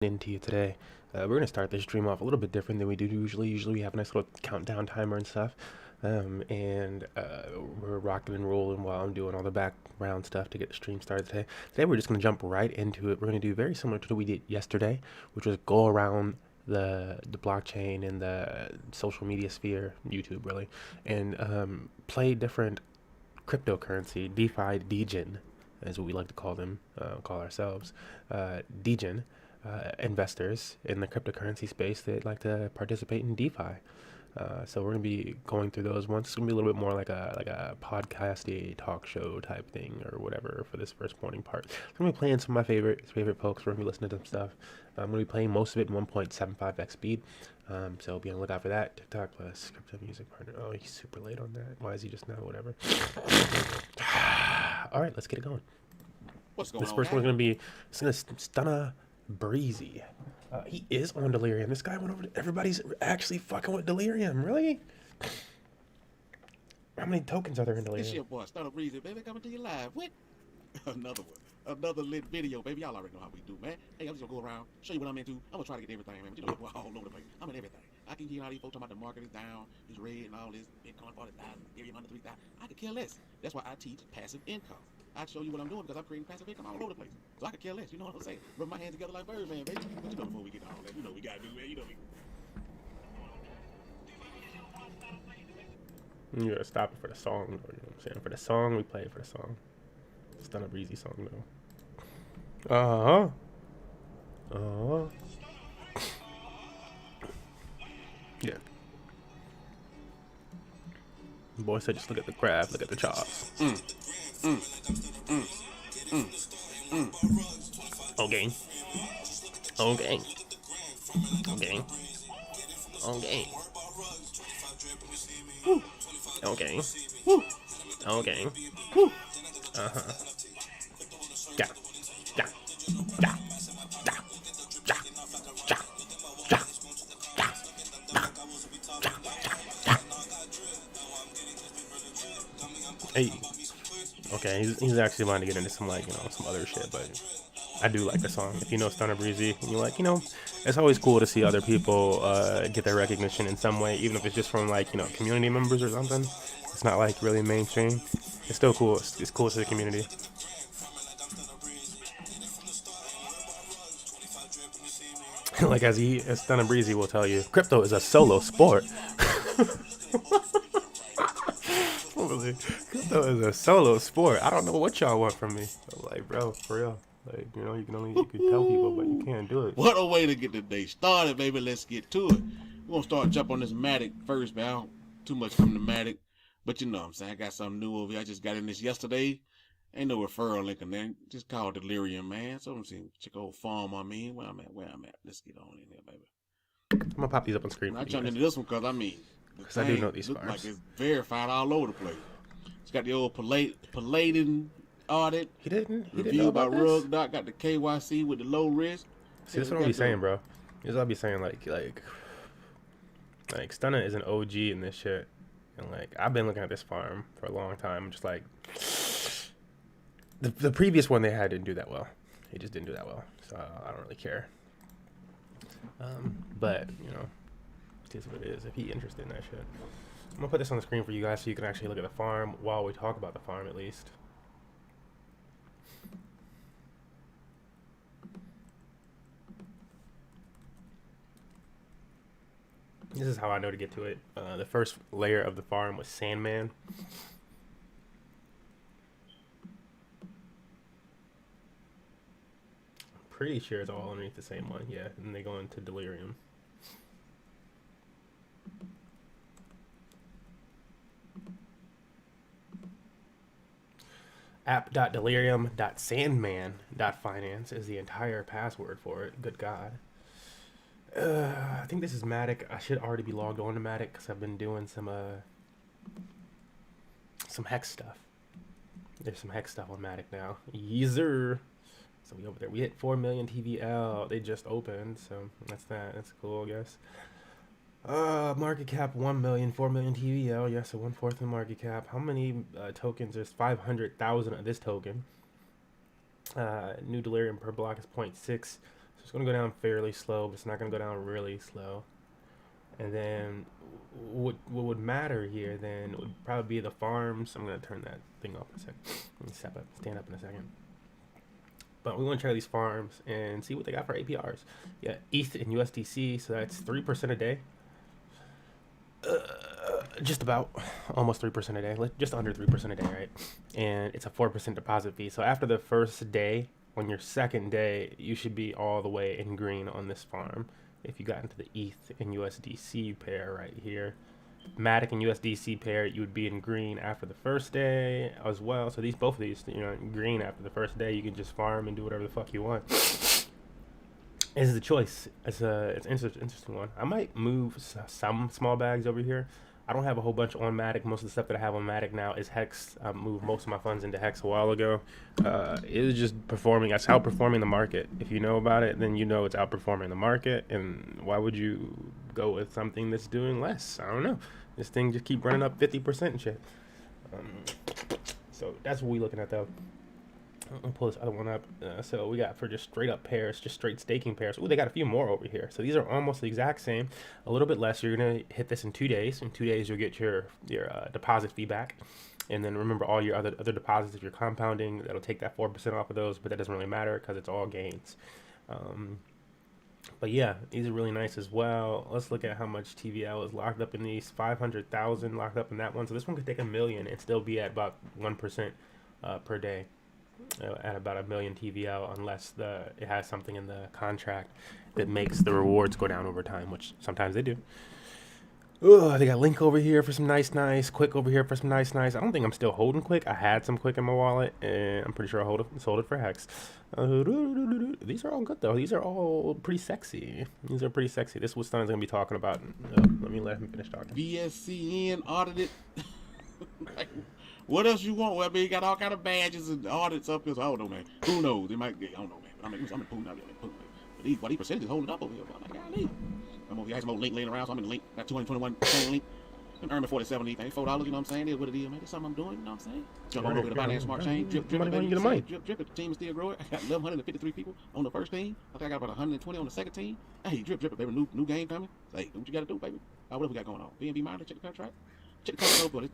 Into you today. We're gonna start this stream off a little bit different than we do usually. Usually we have a nice little countdown timer and stuff, and we're rocking and rolling while I'm doing all the background stuff to get the stream started today. Today we're just gonna jump right into it. We're gonna do very similar to what we did yesterday, which was go around the blockchain and the social media sphere, YouTube really, and play different cryptocurrency, DeFi, degen, is what we like to call them, call ourselves, degen investors in the cryptocurrency space that like to participate in DeFi. So we're gonna be going through those ones. It's gonna be a little bit more like a podcasty talk show type thing or whatever for this first morning part. I'm gonna be playing some of my favorite folks. We're gonna be listening to some stuff. I'm gonna be playing most of it in 1.75x speed. So be on the lookout for that. TikTok plus crypto music partner. Oh, he's super late on that. Why is he just now? Whatever. All right, let's get it going. What's going This on, first man? one's gonna be Stunna Breezy. He is on Delirium. This guy went over to everybody's actually fucking with Delirium. Really? How many tokens are there in This Delirium? your boy, Stunner Breezy, baby, coming to you live with another one. Another lit video, baby. Y'all already know how we do, man. Hey, I'm just gonna go around, show you what I'm into. I'm gonna try to get everything, man. But you know, we're all over the place. I'm in everything. I can hear all these folks talking about the market is down, it's red, and all this. Bitcoin 40,000, Ethereum under 3,000. I could care less. That's why I teach passive income. I show you what I'm doing because I'm creating passive income all over the place. So I could care less. You know what I'm saying? Rub my hands together like Birdman, baby. But you know, before we get to all that, you know we gotta do, man. You know we. You gotta stop it for the song, though. You know what I'm saying? For the song, we play it for the song. Stunna Breezy song, though. Uh huh. Uh huh. Yeah. Boy said just look at the crab, look at the chops. Okay. Okay. Okay. Okay. Woo. Okay. Woo. Okay. Woo. Uh-huh. Ja. Ja. Ja. Ja. Ja. Ja. Ja. Ja. Ja. Ja. Ja. Hey. Okay, he's actually wanting to get into some like, some other shit, but I do like the song. If you know Stunner Breezy, and you're like, it's always cool to see other people get their recognition in some way, even if it's just from like, community members or something. It's not like really mainstream. It's still cool. It's cool to the community. Like as Stunner Breezy will tell you, crypto is a solo sport. Crypto is a solo sport. I don't know what y'all want from me. I'm like, bro, for real. Like, you can tell people, but you can't do it. What a way to get the day started, baby. Let's get to it. We're gonna start jump on this Matic first, man. I don't too much from the Matic, but you know what I'm saying. I got something new over here. I just got in this yesterday. Ain't no referral link in there. Just call Delirium, man. So I'm saying, check old farm. I mean, where I'm at. Let's get on in there, baby. I'm gonna pop these up on screen And for I you jumped guys. into this one because Because I do know these look farms. like it's verified all over the place. It's got the old Palladian audit. He didn't know Review by about this? Rug Doc. Got the KYC with the low risk. See, that's what I'll be saying, bro. This is what I'll be saying, like Stunna is an OG in this shit. And like I've been looking at this farm for a long time. I'm just like the previous one they had didn't do that well. It just didn't do that well. So I don't really care. But it is what it is. If he's interested in that shit, I'm gonna put this on the screen for you guys so you can actually look at the farm while we talk about the farm at least. This is how I know to get to it. The first layer of the farm was Sandman. Pretty sure it's all underneath the same one, yeah. And they go into Delirium. app.delirium.sandman.finance is the entire password for it. Good God. I think this is Matic. I should already be logged on to Matic because I've been doing some hex stuff. There's some hex stuff on Matic now. Yeezer. So we over there. We hit 4 million TVL. They just opened, so that's that. That's cool, I guess. Market cap 1 million, 4 million TVL. Yes, so 1/4 of the market cap. How many tokens? There's 500,000 of this token. New Delirium per block is 0.6. So It's going to go down fairly slow, but it's not going to go down really slow. And then what would matter here then would probably be the farms. I'm going to turn that thing off in a second. Let me stand up in a second. But we want to check out these farms and see what they got for APRs. Yeah, ETH and USDC, so that's 3% a day. Just about almost 3% a day, just under 3% a day, right? And it's a 4% deposit fee. So after the first day, on your second day, you should be all the way in green on this farm. If you got into the ETH and USDC pair right here, Matic and USDC pair, you would be in green after the first day as well. So both of these, green after the first day. You can just farm and do whatever the fuck you want. This is a choice. It's an interesting one. I might move some small bags over here. I don't have a whole bunch on Matic. Most of the stuff that I have on Matic now is Hex. I moved most of my funds into Hex a while ago. It was just performing. It's outperforming the market. If you know about it, then you know it's outperforming the market. And why would you go with something that's doing less? I don't know. This thing just keep running up 50% and shit. So that's what we're looking at though. I'll pull this other one up. So we got for just straight up pairs, just straight staking pairs. Ooh, they got a few more over here. So these are almost the exact same, a little bit less. You're gonna hit this in 2 days. In 2 days, you'll get your deposit fee back. And then remember all your other deposits. If you're compounding, that'll take that 4% off of those, but that doesn't really matter because it's all gains. But yeah, these are really nice as well. Let's look at how much TVL is locked up in these. 500,000 locked up in that one. So this one could take $1 million and still be at about 1% per day. At about $1 million TVL, unless it has something in the contract that makes the rewards go down over time, which sometimes they do. Oh, they got Link over here for some nice. Quick over here for some nice. I don't think I'm still holding Quick. I had some Quick in my wallet, and I'm pretty sure I sold it for Hex. These are all good, though. These are all pretty sexy. This is what Stun's going to be talking about. Let me let him finish talking. VSCN audited. What else you want? Well, I mean, you got all kind of badges and audits up here. So I don't know, man. Who knows? It might get, I don't know, man. I'm in Poon out there. But these percentages holding up over here. I'm like, golly. I'm over here. I have some old link laying around, so I'm in the link. Got 221 link. I'm earning 47 these things. $4, you know what I'm saying? That's what it is, man. That's something I'm doing, you know what I'm saying? Jump on over to Binance Smart Chain. Drip, baby. Drip. The team is still growing. I got 1,153 people on the first team. I think I got about 120 on the second team. Hey, drip, baby. New game coming. Hey, do what you got to do, baby. What else we got going on? BNB miner, check the contract. Check the contract over,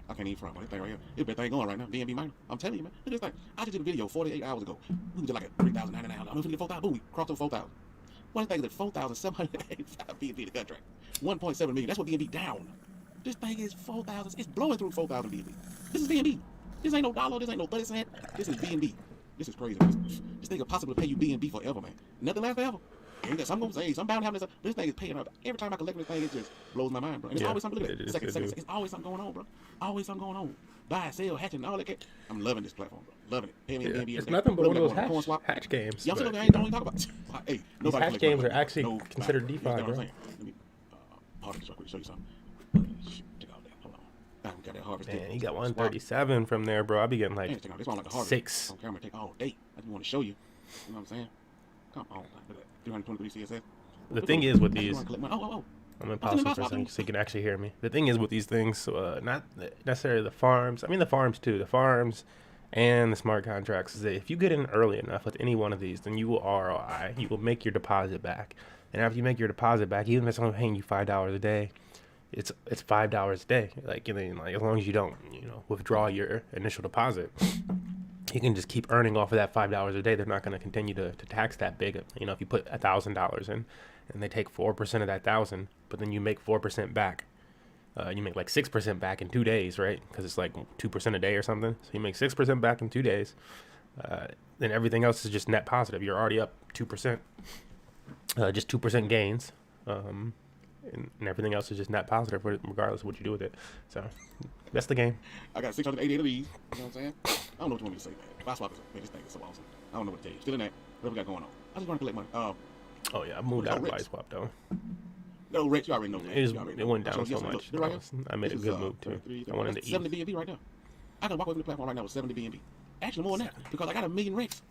I can't even front this thing right here. It's a better thing going right now. BNB miner. I'm telling you, man. Look at this thing. I just did a video 48 hours ago. We did like a 3,099. I don't know if we get 4,000. Boom, we crossed over 4,000. One thing is that 4,785 BNB the contract. 1.7 million. That's what BNB down. This thing is 4,000. It's blowing through 4,000 BNB. This is BNB. This ain't no dollar. This ain't no 30 cent. This is BNB. This is crazy. This thing could possibly pay you BNB forever, man. Nothing lasts forever. Some gonna say, some bound to have this. This thing is paying up. Every time I collect this thing, it just blows my mind, bro. And it's always something. Look at that. Second. It's always something going on, bro. Always something going on. Buy, sell, hatching, all that. I'm loving this platform, bro. Loving it. Pay me BNB. It's nothing but one of those hatch games. Yeah, I'm saying I ain't don't even talk about. Hey, these hatch games are actually considered DeFi, bro. Let me pause this real quick. Show you something. Check out that. Hold on. We got that harvest. Man, you got 137 from there, bro. I be getting like 6. On camera, take all day. I just want to show you. You know what I'm saying? Come on, 323 CSS. The thing is with these, I'm gonna pause for a second so you can actually hear me. The thing is with these things, not necessarily the farms. I mean the farms too. The farms and the smart contracts is that if you get in early enough with any one of these, then you will ROI. You will make your deposit back. And after you make your deposit back, even if it's only paying you $5 a day, it's $5 a day. Like, you know, like as long as you don't, withdraw your initial deposit, you can just keep earning off of that $5 a day. They're not going to continue to tax that big. You know, if you put $1,000 in and they take 4% of that 1,000, but then you make 4% back. You make like 6% back in 2 days, right? Because it's like 2% a day or something. So you make 6% back in 2 days. Then everything else is just net positive. You're already up 2%, just 2% gains. And everything else is just net positive, regardless of what you do with it. So that's the game. I got 680 of these. You know what I'm saying? I don't know what you want me to say, man. If I swap this thing is so awesome. I don't know what to tell you. Still in that. What we got going on? I just want to collect money. Oh yeah, I moved out of Biswap though. No, Rex, you already know that. It went down so much. I made a good move too. I went into 70 BNB right now. I can walk away from the platform right now with 70 BNB. Actually more than that, because I got 1 million Rex.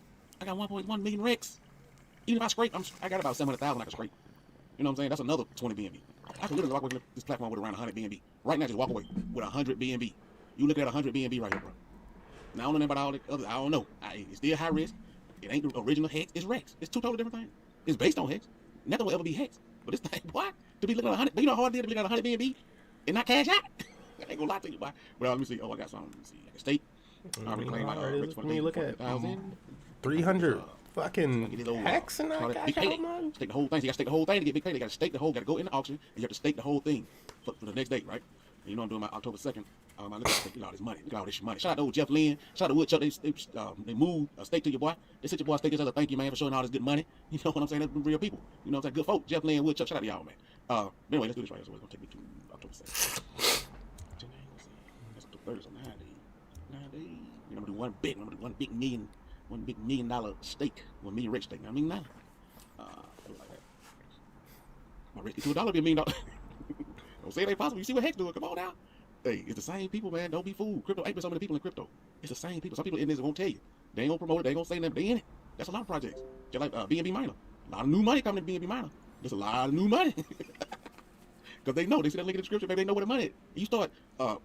I got 1.1 million Rex. Even if I scrape, I got about 700,000 I can scrape. You know what I'm saying? That's another 20 BNB. I can literally walk away from this platform with around 100 BNB. Right now, just walk away with 100 BNB. You look at 100 BNB right here, bro. Now, I don't know about all the others. I don't know. It's still high risk. It ain't the original Hex. It's Rex. It's two totally different things. It's based on hex. Nothing will ever be hex. But this thing, boy, to be looking at 100, you know how hard it is to be looking at 100 BNB and not cash out? I ain't gonna lie to you, boy. But let me see. Oh, I got something. Let me see. I got stake. I already claimed When you look at 300 fucking hex and I got stake the whole thing. So you got to stake the whole thing to get big payday. You got to stake the whole. Got to go in the auction and you have to stake the whole thing for the next day, right? And you know I'm doing my October 2nd. I look at all this money. Look at all this money. Shout out to old Jeff Lynn. Shout out to Woodchuck. They moved a stake to your boy. They sent your boy a stake as a thank you, man, for showing all this good money. You know what I'm saying? That's real people. You know what I'm saying? Good folk. Jeff Lynn, Woodchuck. Shout out to y'all, man. Anyway, let's do this right here. So it's gonna take me to October 2nd. That's the 30th, so 9 days. 9 days. You know, I'm gonna do one big $1 million stake, $1 million rich stake. I mean, now, like that. My rich to $1 be $1 million. Don't say it ain't possible. You see what Hex doing? Come on now. Hey, it's the same people, man. Don't be fooled. Crypto ain't been so many people in crypto. It's the same people. Some people in this won't tell you. They ain't gonna promote it. They ain't gonna say nothing. They in it. That's a lot of projects. Just like BNB Miner. A lot of new money coming to BNB Miner. There's a lot of new money. Because they know. They see that link in the description. Maybe they know where the money is. You start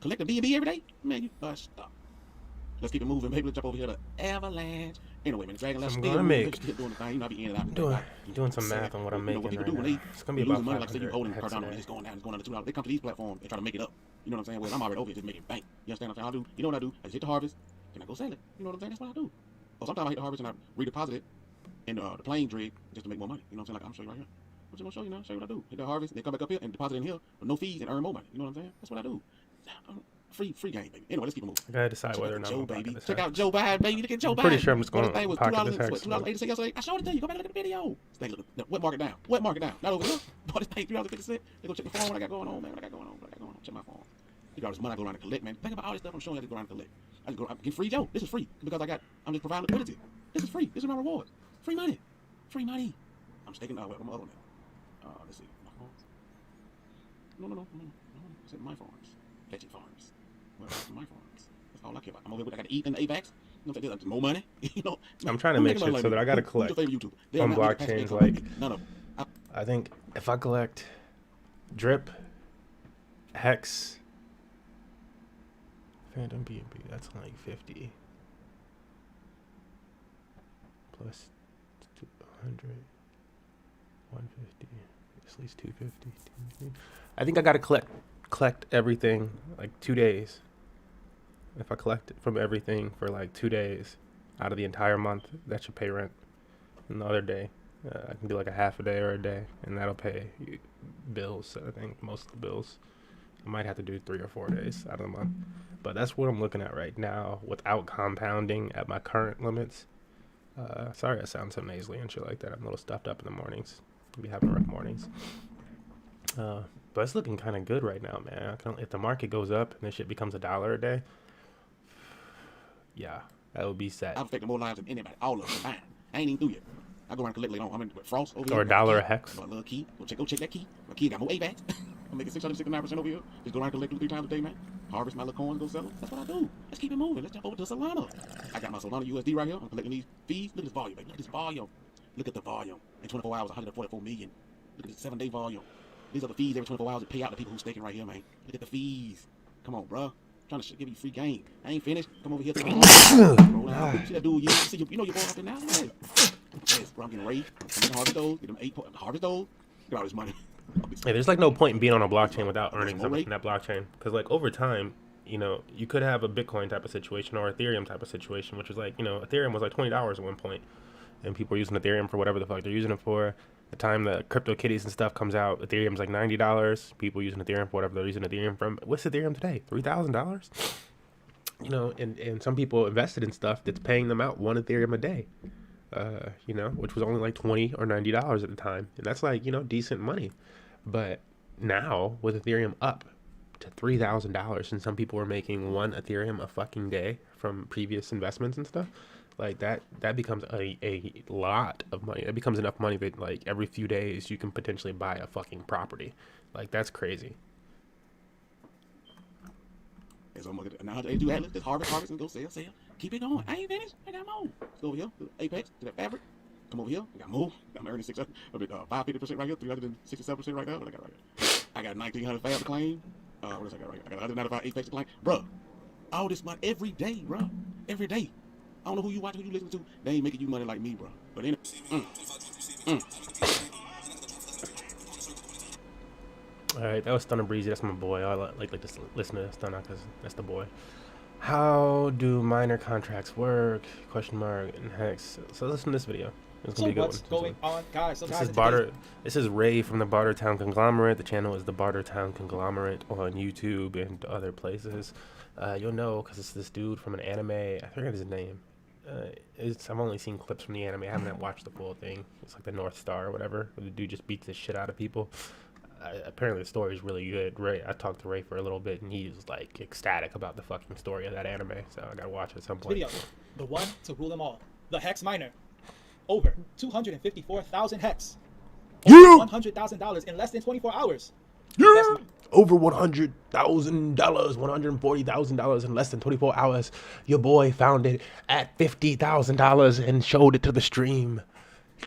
collecting BNB every day, man, you stop. Let's keep it moving, baby. Let's jump over here to Avalanche. Anyway, man, Dragon, let's still doing the thing. You know, I be in and out. Doing some math on what I'm making right now. It's gonna be about money. Like say you holding Cardano, it's going down to $2. They come to these platforms and try to make it up. You know what I'm saying? Well, I'm already over here just making bank. You understand what I'm saying? You know what I do? I just hit the harvest, and I go sell it. You know what I'm saying? That's what I do. Or sometimes I hit the harvest and I redeposit it in the plane rig just to make more money. You know what I'm saying? Like I'm showing you right here. I'm just gonna show you now. Show you what I do. Hit the harvest, they come back up here and deposit in here with no fees and earn more money. You know what I'm saying? That's what I do. Free game, baby. Anyway, let's keep it moving. I gotta decide whether or not Joe, baby. Check out Joe Biden, baby. Look at Joe Biden. Pretty sure I'm just going to pocket this hex. $2.86 yesterday. I showed it to you. Go back and look at the video. What market down? What market down? Not over here. Bought this thing $3.50. They go check the phone. What I got going on, man. What I got going on. Check my phone. You got all this money I go around and collect, man. Think about all this stuff I'm showing you. I just go around and collect. I just go. I'm getting free Joe. This is free because I'm just providing liquidity. This is free. This is my reward. Free money. Free money. I'm staking. Wait, I'm other one. Let's see. My farms. No. I said my farms. Catching farms. Well, my farms. That's all I care about. I'm over here. I got to eat in the AVAX. You know, there's more money. You know. I'm trying to make shit so that I got to collect on blockchains. Like, none of them. I think if I collect Drip, Hex, Phantom BNB, that's like 50 plus 200, 150. At least 250. I think I got to collect everything like 2 days. If I collect it from everything for like 2 days out of the entire month, that should pay rent. And the other day, I can do like a half a day or a day, and that'll pay bills. I think most of the bills. I might have to do 3 or 4 days out of the month. But that's what I'm looking at right now without compounding at my current limits. Sorry I sound so nasally and shit like that. I'm a little stuffed up in the mornings. I'll be having rough mornings. But it's looking kind of good right now, man. If the market goes up and this shit becomes $1 a day, yeah, that would be sad. I've affected more lives than anybody. All of them combined. I ain't even through yet. I go around and collect later on. I'm in with Frost over here. Or $1 a hex. A little key. Go check that key. My key got more AVAX. I'm making 669% over here. Just go around and collect 2-3 times a day, man. Harvest my little coins, go sell them. That's what I do. Let's keep it moving. Let's jump over to Solana. I got my Solana USD right here. I'm collecting these fees. Look at this volume, baby. Look at this volume. Look at the volume. In 24 hours, 144 million. Look at this 7-day volume. These are the fees every 24 hours that pay out to people who's staking right here, man. Look at the fees. Come on, bro. Trying to give you free game. I ain't finished. Come over here. Roll out. See that dude? You know you're going up there now. Yes, bro. I'm getting raised. I'm getting harvest those. Get them 8 harvest those. Get all this money. Hey, there's like no point in being on a blockchain without earning something from that blockchain. Because like over time, you know, you could have a Bitcoin type of situation or Ethereum type of situation, which is like, you know, Ethereum was like $20 at one point, and people were using Ethereum for whatever the fuck they're using it for. The time the crypto kitties and stuff comes out, Ethereum's like $90. People using Ethereum for whatever they're using Ethereum from. What's Ethereum today? $3,000? You know, and some people invested in stuff that's paying them out 1 Ethereum a day. You know, which was only like $20 or $90 at the time. And that's like, you know, decent money. But now with Ethereum up to $3,000, and some people were making 1 Ethereum a fucking day from previous investments and stuff, like that becomes a lot of money. It becomes enough money that like every few days you can potentially buy a fucking property. Like that's crazy. So I'm gonna now do Atlas, just harvest and go sell. Keep it going. I ain't finished. I got more. Let's go over here to Apex, to that fabric. Come over here. I got more. I'm earning 550% right here, 367% right now. What I got right here? I got 1,900 fab to claim. What else I got right here? I got 195 Apex to claim. Bruh, all this money every day, bruh. Every day. I don't know who you watch, who you listen to. They ain't making you money like me, bruh. But anyway. All right, that was Stunner Breezy. That's my boy. I like to listen to Stunner because that's the boy. How do minor contracts work? Question mark and hex. So listen to this video. It's gonna So be a good what's one. going on, guys? So This guys, is Barter. This is Ray from the Bartertown Conglomerate. The channel is the Bartertown Conglomerate on YouTube and other places. You'll know because it's this dude from an anime. I forget his name. I've only seen clips from the anime. I haven't watched the full thing. It's like the North Star or whatever. Where the dude just beats the shit out of people. Apparently the story is really good. Ray, I talked to Ray for a little bit, and he's like ecstatic about the fucking story of that anime. So I gotta watch it at some point. video, the one to rule them all, the hex miner, over 254,000 hex, over $100,000 in less than 24 hours. Yeah. Over $100,000, $140,000 in less than 24 hours. Your boy found it at $50,000 and showed it to the stream.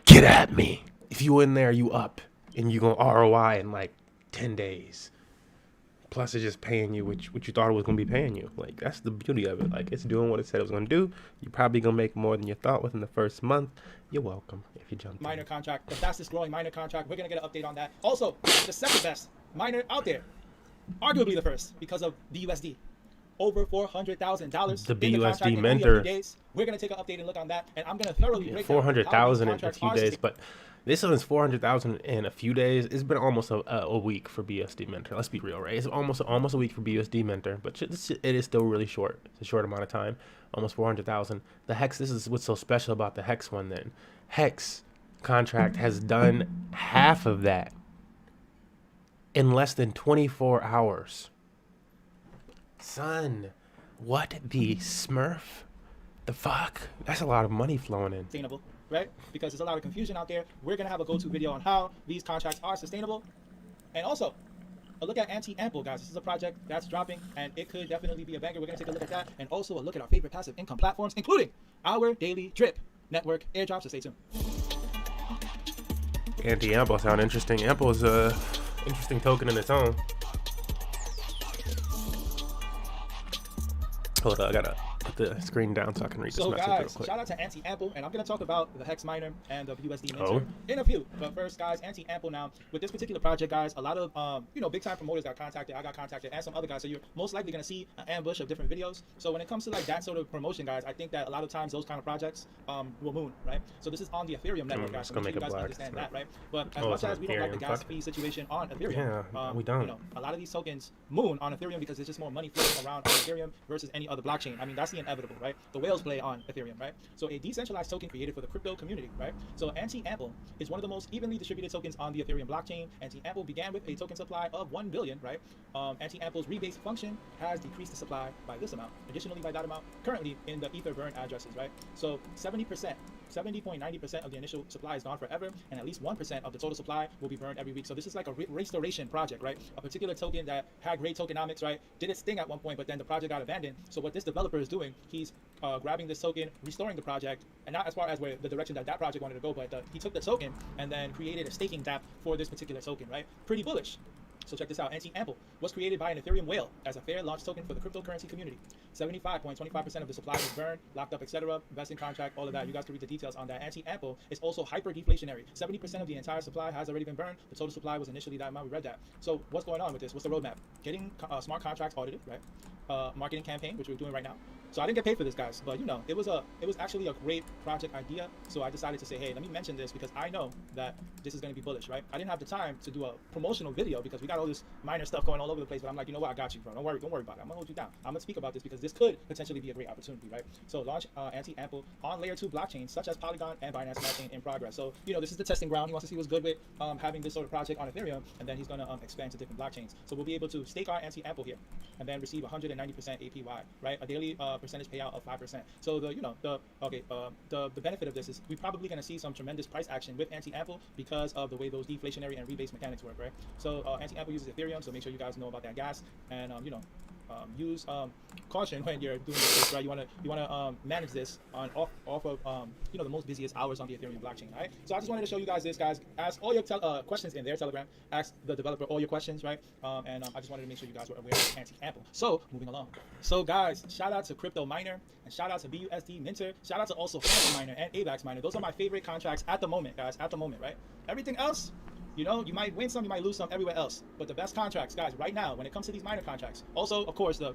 Get at me. If you in there, you up. And you gonna ROI in like 10 days. Plus it's just paying you what you thought it was gonna be paying you. Like, that's the beauty of it. Like, it's doing what it said it was gonna do. You're probably gonna make more than you thought within the first month. You're welcome if you jump Miner in. contract, the fastest growing miner contract. We're gonna get an update on that. Also, the second best miner out there, arguably the first because of the USD. Over $400,000. The BUSD mentor. We're gonna take an update and look on that, and I'm gonna thoroughly break down 400,000 how in these a few contracts days, are but this one's 400,000 in a few days. It's been almost a week for BUSD mentor. Let's be real, right? It's almost a week for BUSD mentor, but it is still really short. It's a short amount of time. Almost 400,000. The hex. This is what's so special about the hex one. Then hex contract has done half of that in less than 24 hours. Son, what the Smurf? The fuck? That's a lot of money flowing in. sustainable, right? Because there's a lot of confusion out there. We're gonna have a go-to video on how these contracts are sustainable, and also a look at anti-ample, guys. This is a project that's dropping, and it could definitely be a banger. We're gonna take a look at that, and also a look at our favorite passive income platforms, including our daily drip network airdrop. So stay tuned. Anti-Ample sound interesting. Ample is a interesting token in its own. Hold on, I gotta put the screen down so I can read this So message real guys, quick. shout out to Anti-Ample, and I'm going to talk about the Hex Miner and the USD Minter Oh. in a few. But first, guys, Anti-Ample now. With this particular project, guys, a lot of, big time promoters got contacted. I got contacted, and some other guys. So you're most likely going to see an ambush of different videos. So when it comes to like that sort of promotion, guys, I think that a lot of times those kind of projects will moon, right? So this is on the Ethereum network, guys. So make sure you guys understand that, right? But as much as we don't like the gas fee situation on Ethereum, Yeah, we don't. a lot of these tokens moon on Ethereum because there's just more money flowing around on Ethereum versus any other blockchain. I mean, that's the inevitable, right? The whales play on Ethereum, right? So a decentralized token created for the crypto community, right? So Anti-Ample is one of the most evenly distributed tokens on the Ethereum blockchain. Anti-Ample began with a token supply of 1 billion, right? Anti-Ample's rebase function has decreased the supply by this amount. Additionally, by that amount, currently in the Ether burn addresses, right? So 70.90% of the initial supply is gone forever, and at least 1% of the total supply will be burned every week. So this is like a restoration project, right? A particular token that had great tokenomics, right? Did its thing at one point, but then the project got abandoned. So what this developer is doing, he's grabbing this token, restoring the project, and not as far as where the direction that project wanted to go, but he took the token and then created a staking dApp for this particular token, right? Pretty bullish. So check this out. Anti-Ample was created by an Ethereum whale as a fair launch token for the cryptocurrency community. 75.25% of the supply was burned, locked up, etc. Vesting contract, all of that. You guys can read the details on that. Anti-Ample is also hyper deflationary. 70% of the entire supply has already been burned. The total supply was initially that amount. We read that. So what's going on with this? What's the roadmap? Getting smart contracts audited, right? Marketing campaign, which we're doing right now. So I didn't get paid for this, guys, but it was actually a great project idea. So I decided to say, hey, let me mention this because I know that this is going to be bullish, right? I didn't have the time to do a promotional video because we got all this minor stuff going all over the place. But I'm like, you know what? I got you, bro. Don't worry about it. I'm gonna hold you down. I'm gonna speak about this because this could potentially be a great opportunity, right? So launch Anti-Ample on layer 2 blockchains such as Polygon and Binance Smart Chain in progress. So this is the testing ground. He wants to see what's good with having this sort of project on Ethereum, and then he's gonna expand to different blockchains. So we'll be able to stake our Anti-Ample here, and then receive 190% APY, right? A daily percentage payout of 5%. So the benefit of this is we're probably going to see some tremendous price action with Anti-Ample because of the way those deflationary and rebase mechanics work, right? So Anti-Ample uses Ethereum, so make sure you guys know about that gas, and use caution when you're doing this, right? You wanna manage this on off of the most busiest hours on the Ethereum blockchain, all right? So I just wanted to show you guys this, guys. Ask all your questions in their Telegram. Ask the developer all your questions, right? I just wanted to make sure you guys were aware of anti-ample. So moving along. So guys, shout out to Crypto Miner and shout out to BUSD Minter. Shout out to also Phantom Miner and AVAX Miner. Those are my favorite contracts at the moment, guys. At the moment, right? Everything else, you might win some, you might lose some everywhere else. But the best contracts, guys, right now, when it comes to these miner contracts, also, of course, the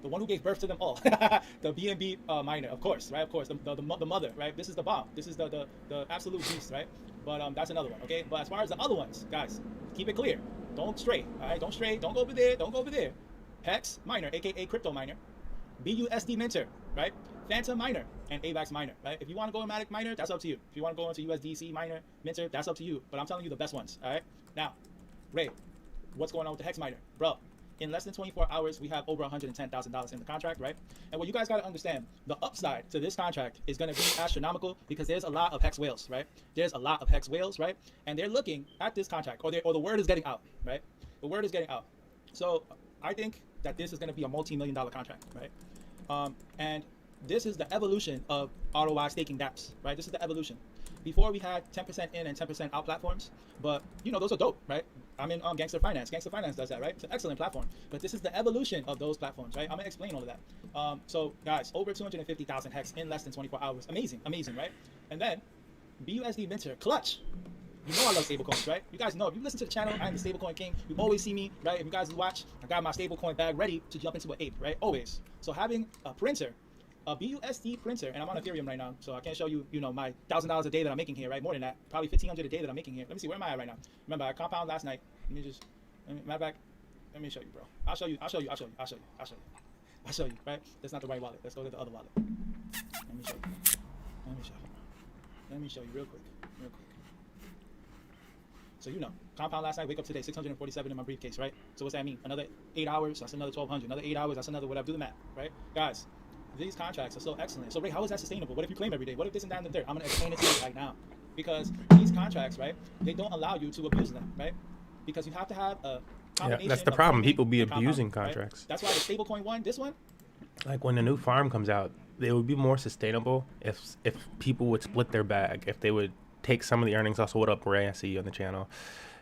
one who gave birth to them all, the BNB miner, of course, right? Of course, the mother, right? This is the bomb. This is the absolute beast, right? But that's another one, okay? But as far as the other ones, guys, keep it clear. Don't stray, all right? Don't stray. Don't go over there. Don't go over there. Hex Miner, aka Crypto Miner, BUSD Minter, right? Phantom Miner and AVAX Miner, right? If you want to go Matic Miner, that's up to you. If you want to go into USDC Miner, Minter, that's up to you. But I'm telling you the best ones, all right? Now, Ray, what's going on with the Hex Miner? Bro, in less than 24 hours, we have over $110,000 in the contract, right? And what you guys got to understand, the upside to this contract is going to be astronomical because there's a lot of Hex whales, right? There's a lot of Hex whales, right? And they're looking at this contract, or the word is getting out, right? The word is getting out. So I think that this is going to be a multi-million-dollar contract, right? And this is the evolution of ROI staking dApps, right? This is the evolution. Before we had 10% in and 10% out platforms, but those are dope, right? I'm in Gangster Finance. Gangster Finance does that, right? It's an excellent platform. But this is the evolution of those platforms, right? I'm gonna explain all of that. So guys, over 250,000 hex in less than 24 hours. Amazing, amazing, right? And then BUSD Minter, clutch. You know I love stablecoins, right? You guys know, if you listen to the channel, I'm the stablecoin king. You always see me, right? If you guys watch, I got my stablecoin bag ready to jump into an ape, right? Always. So having a printer, a BUSD printer, and I'm on Ethereum right now, so I can't show you, my $1,000 a day that I'm making here, right? More than that, probably $1,500 a day that I'm making here. Let me see, where am I at right now? Remember, I compound last night. Matter of fact, let me show you, bro. I'll show you, right? That's not the right wallet. Let's go to the other wallet. Let me show you real quick. So compound last night, wake up today, 647 in my briefcase, right? So what's that mean? Another 8 hours, that's another 1,200. Another 8 hours, that's another whatever. Do the math, right? Guys, these contracts are so excellent. So Ray, how is that sustainable? What if you claim every day? What if this and that and the third? I'm gonna explain it to you right now. Because these contracts, right, they don't allow you to abuse them, right? Because you have to have a combination. Yeah, that's the of problem. funding People be and abusing compounding, contracts. Right? That's why the stablecoin one, this one, Like when a new farm comes out, it would be more sustainable if people would split their bag. If they would take some of the earnings. Also, what up, Ray? I see you on the channel.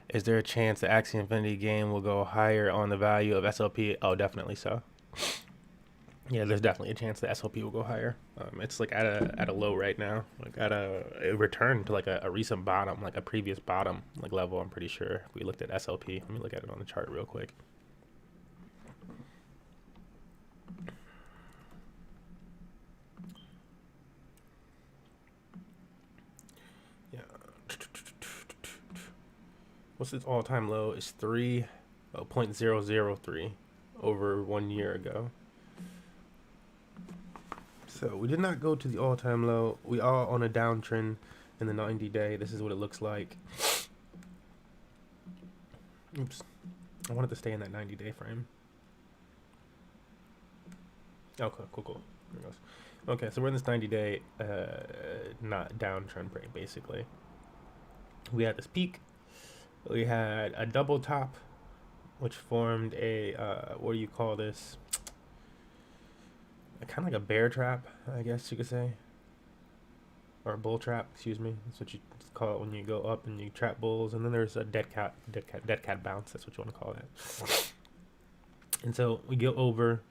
Is there a chance the Axie Infinity game will go higher on the value of SLP? Oh, definitely so. Yeah, there's definitely a chance the SLP will go higher. It's like at a low right now, like at a return to like a recent bottom, like a previous bottom like level. I'm pretty sure if we looked at SLP. Let me look at it on the chart real quick. Yeah. What's its all-time low? Is 0.003 over 1 year ago. So we did not go to the all-time low. We are on a downtrend in the 90-day. This is what it looks like. Oops. I wanted to stay in that 90-day frame. Okay, cool. There it goes. Okay, so we're in this 90-day not downtrend frame, basically. We had this peak. We had a double top, which formed a, what do you call this? Kind of like a bear trap, I guess you could say, or a bull trap. Excuse me. That's what you call it when you go up and you trap bulls. And then there's a dead cat bounce. That's what you want to call it. And so we go over.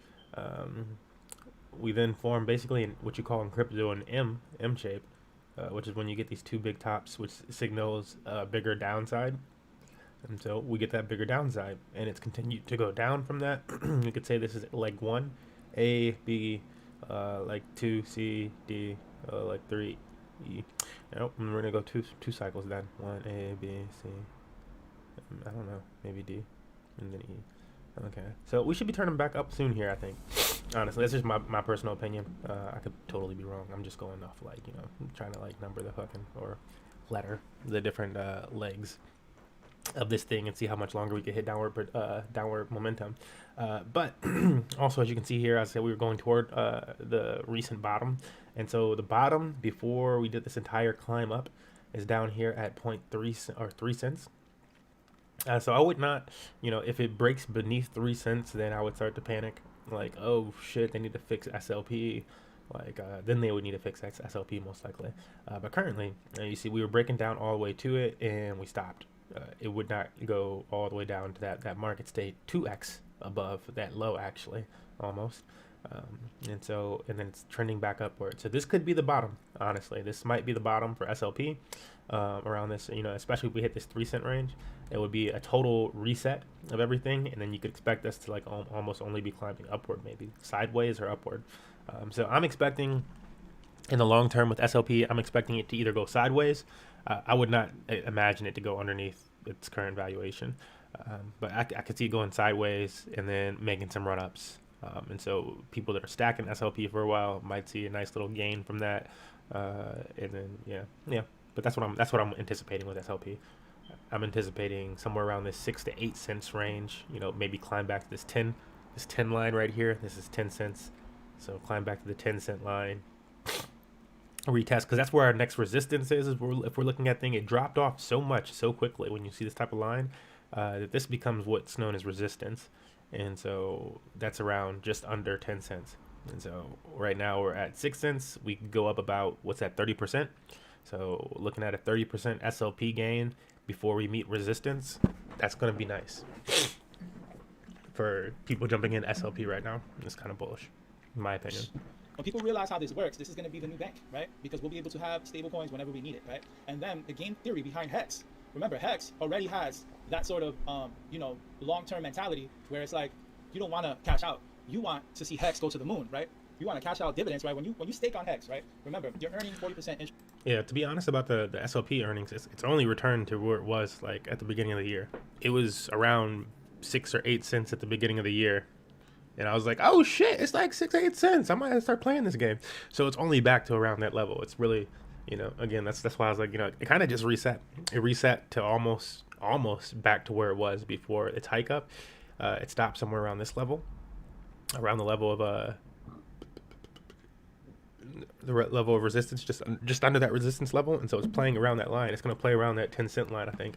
We then form basically what you call in crypto an M shape, which is when you get these two big tops, which signals a bigger downside. And so we get that bigger downside, and it's continued to go down from that. You could say this is leg 1. A, B, like 2, C, D, like 3, E. Nope, and we're gonna go two cycles then. 1, A, B, C. I don't know, maybe D, and then E. Okay, so we should be turning back up soon here, I think. Honestly, that's just my personal opinion. I could totally be wrong. I'm just going off like, trying to like number the fucking, or letter the different legs of this thing and see how much longer we can hit downward momentum. But also, as you can see here, I said we were going toward the recent bottom. And so the bottom before we did this entire climb up is down here at 0.3 or 3 cents. So I would not, if it breaks beneath 3 cents, then I would start to panic. Like, oh shit, they need to fix SLP. Like, then they would need to fix SLP most likely. But currently, you see, we were breaking down all the way to it, and we stopped. It would not go all the way down to that market state, 2x above that low, actually, almost. And then it's trending back upward. So this could be the bottom, honestly. This might be the bottom for SLP around this, especially if we hit this 3 cent range. It would be a total reset of everything, and then you could expect us to like almost only be climbing upward, maybe sideways or upward. So I'm expecting in the long term with SLP, I'm expecting it to either go sideways. I would not imagine it to go underneath its current valuation, but I could see it going sideways and then making some run-ups. And so people that are stacking SLP for a while might see a nice little gain from that, and then yeah. But that's what I'm anticipating with SLP. I'm anticipating somewhere around this 6 to 8 cents range. Maybe climb back to this 10 line right here. This is 10 cents, so climb back to the 10-cent line, retest, because that's where our next resistance is. If we're looking at thing, it dropped off so much so quickly when you see this type of line that this becomes what's known as resistance. And so that's around just under 10 cents. And so right now we're at 6 cents. We could go up about, what's that, 30%? So looking at a 30% SLP gain before we meet resistance, that's going to be nice. For people jumping in SLP right now, it's kind of bullish, in my opinion. When people realize how this works, this is going to be the new bank, right? Because we'll be able to have stable coins whenever we need it, right? And then the game theory behind Hex. Remember, Hex already has that sort of, long-term mentality where it's like, you don't want to cash out. You want to see Hex go to the moon, right? You want to cash out dividends, right? When you stake on Hex, right? Remember, you're earning 40% interest. Yeah, to be honest about the SLP earnings, it's only returned to where it was like at the beginning of the year. It was around 6 or 8 cents at the beginning of the year. And I was like, oh shit, it's like 6 or 8 cents. I might have to start playing this game. So it's only back to around that level. It's really, again, that's why I was like, it kind of just reset. It reset to almost back to where it was before its hike up. It stopped somewhere around this level, around the level of level of resistance, just under that resistance level. And so it's playing around that line. It's going to play around that 10-cent line, I think.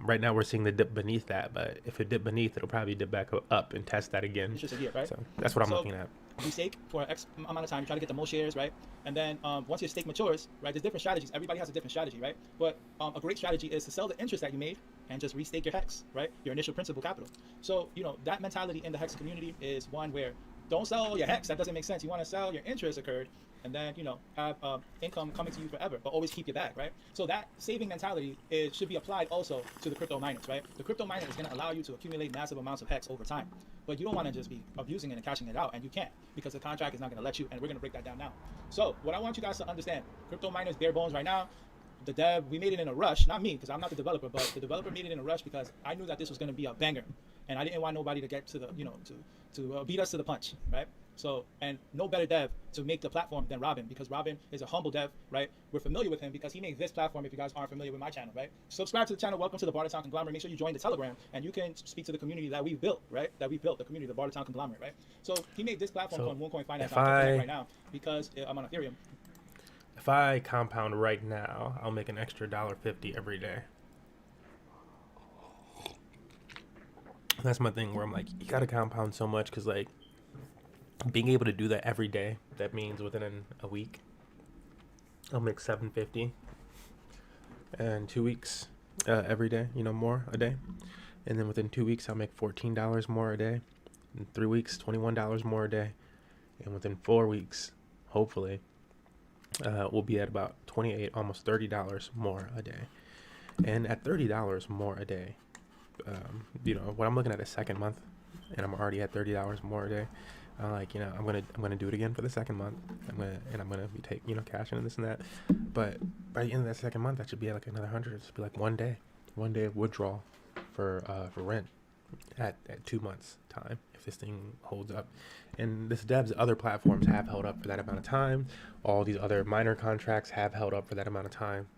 Right now we're seeing the dip beneath that, but if it dip beneath, it'll probably dip back up and test that again. It's just a year, right? So that's what I'm looking at. You stake for X amount of time, you try to get the most shares, right? And then once your stake matures, right, there's different strategies. Everybody has a different strategy, right? But a great strategy is to sell the interest that you made and just restake your Hex, right? Your initial principal capital. So, that mentality in the Hex community is one where don't sell your Hex. That doesn't make sense. You want to sell your interest occurred and then, have income coming to you forever, but always keep your bag, right? So that saving mentality should be applied also to the crypto miners, right? The crypto miner is going to allow you to accumulate massive amounts of Hex over time, but you don't want to just be abusing it and cashing it out, and you can't because the contract is not going to let you, and we're going to break that down now. So what I want you guys to understand, crypto miners bare bones right now. The dev, we made it in a rush, not me because I'm not the developer, but the developer made it in a rush because I knew that this was going to be a banger, and I didn't want nobody to get to the, to beat us to the punch, right? So, and no better dev to make the platform than Robin, because Robin is a humble dev, right? We're familiar with him because he made this platform. If you guys aren't familiar with my channel, right? Subscribe to the channel. Welcome to the Bartertown Conglomerate. Make sure you join the Telegram and you can speak to the community that we've built, right? That we built, the community, the Bartertown Conglomerate, right? So he made this platform called OneCoin Finance right now because I'm on Ethereum. If I compound right now, I'll make an extra $1.50 every day. That's my thing where I'm like, you gotta compound so much because like being able to do that every day, that means within a week, I'll make $7.50, and 2 weeks, every day, more a day, and then within 2 weeks, I'll make $14 more a day, in 3 weeks, $21 more a day, and within 4 weeks, hopefully, we'll be at about $28, almost $30 more a day, and at $30 more a day, when I'm looking at a second month, and I'm already at $30 more a day. I'm like, I'm gonna do it again for the second month. I'm gonna be cashing and this and that. But by the end of that second month, that should be like another 100. It should be like one day of withdrawal for rent at 2 months time if this thing holds up. And this dev's other platforms have held up for that amount of time. All these other minor contracts have held up for that amount of time.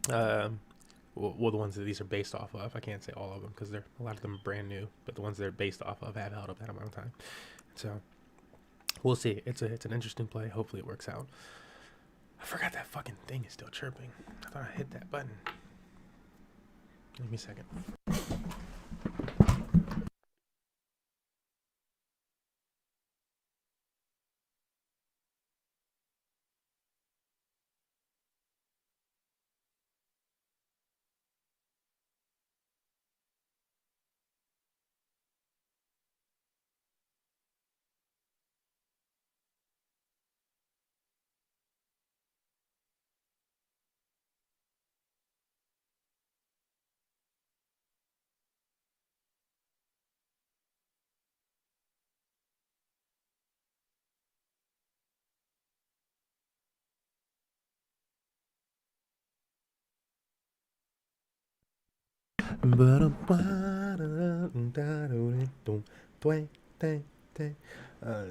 Well, the ones that these are based off of, I can't say all of them because a lot of them are brand new, but the ones they're based off of have held up that amount of time. So we'll see. It's an interesting play. Hopefully it works out. I forgot that fucking thing is still chirping. I thought I hit that button. Give me a second.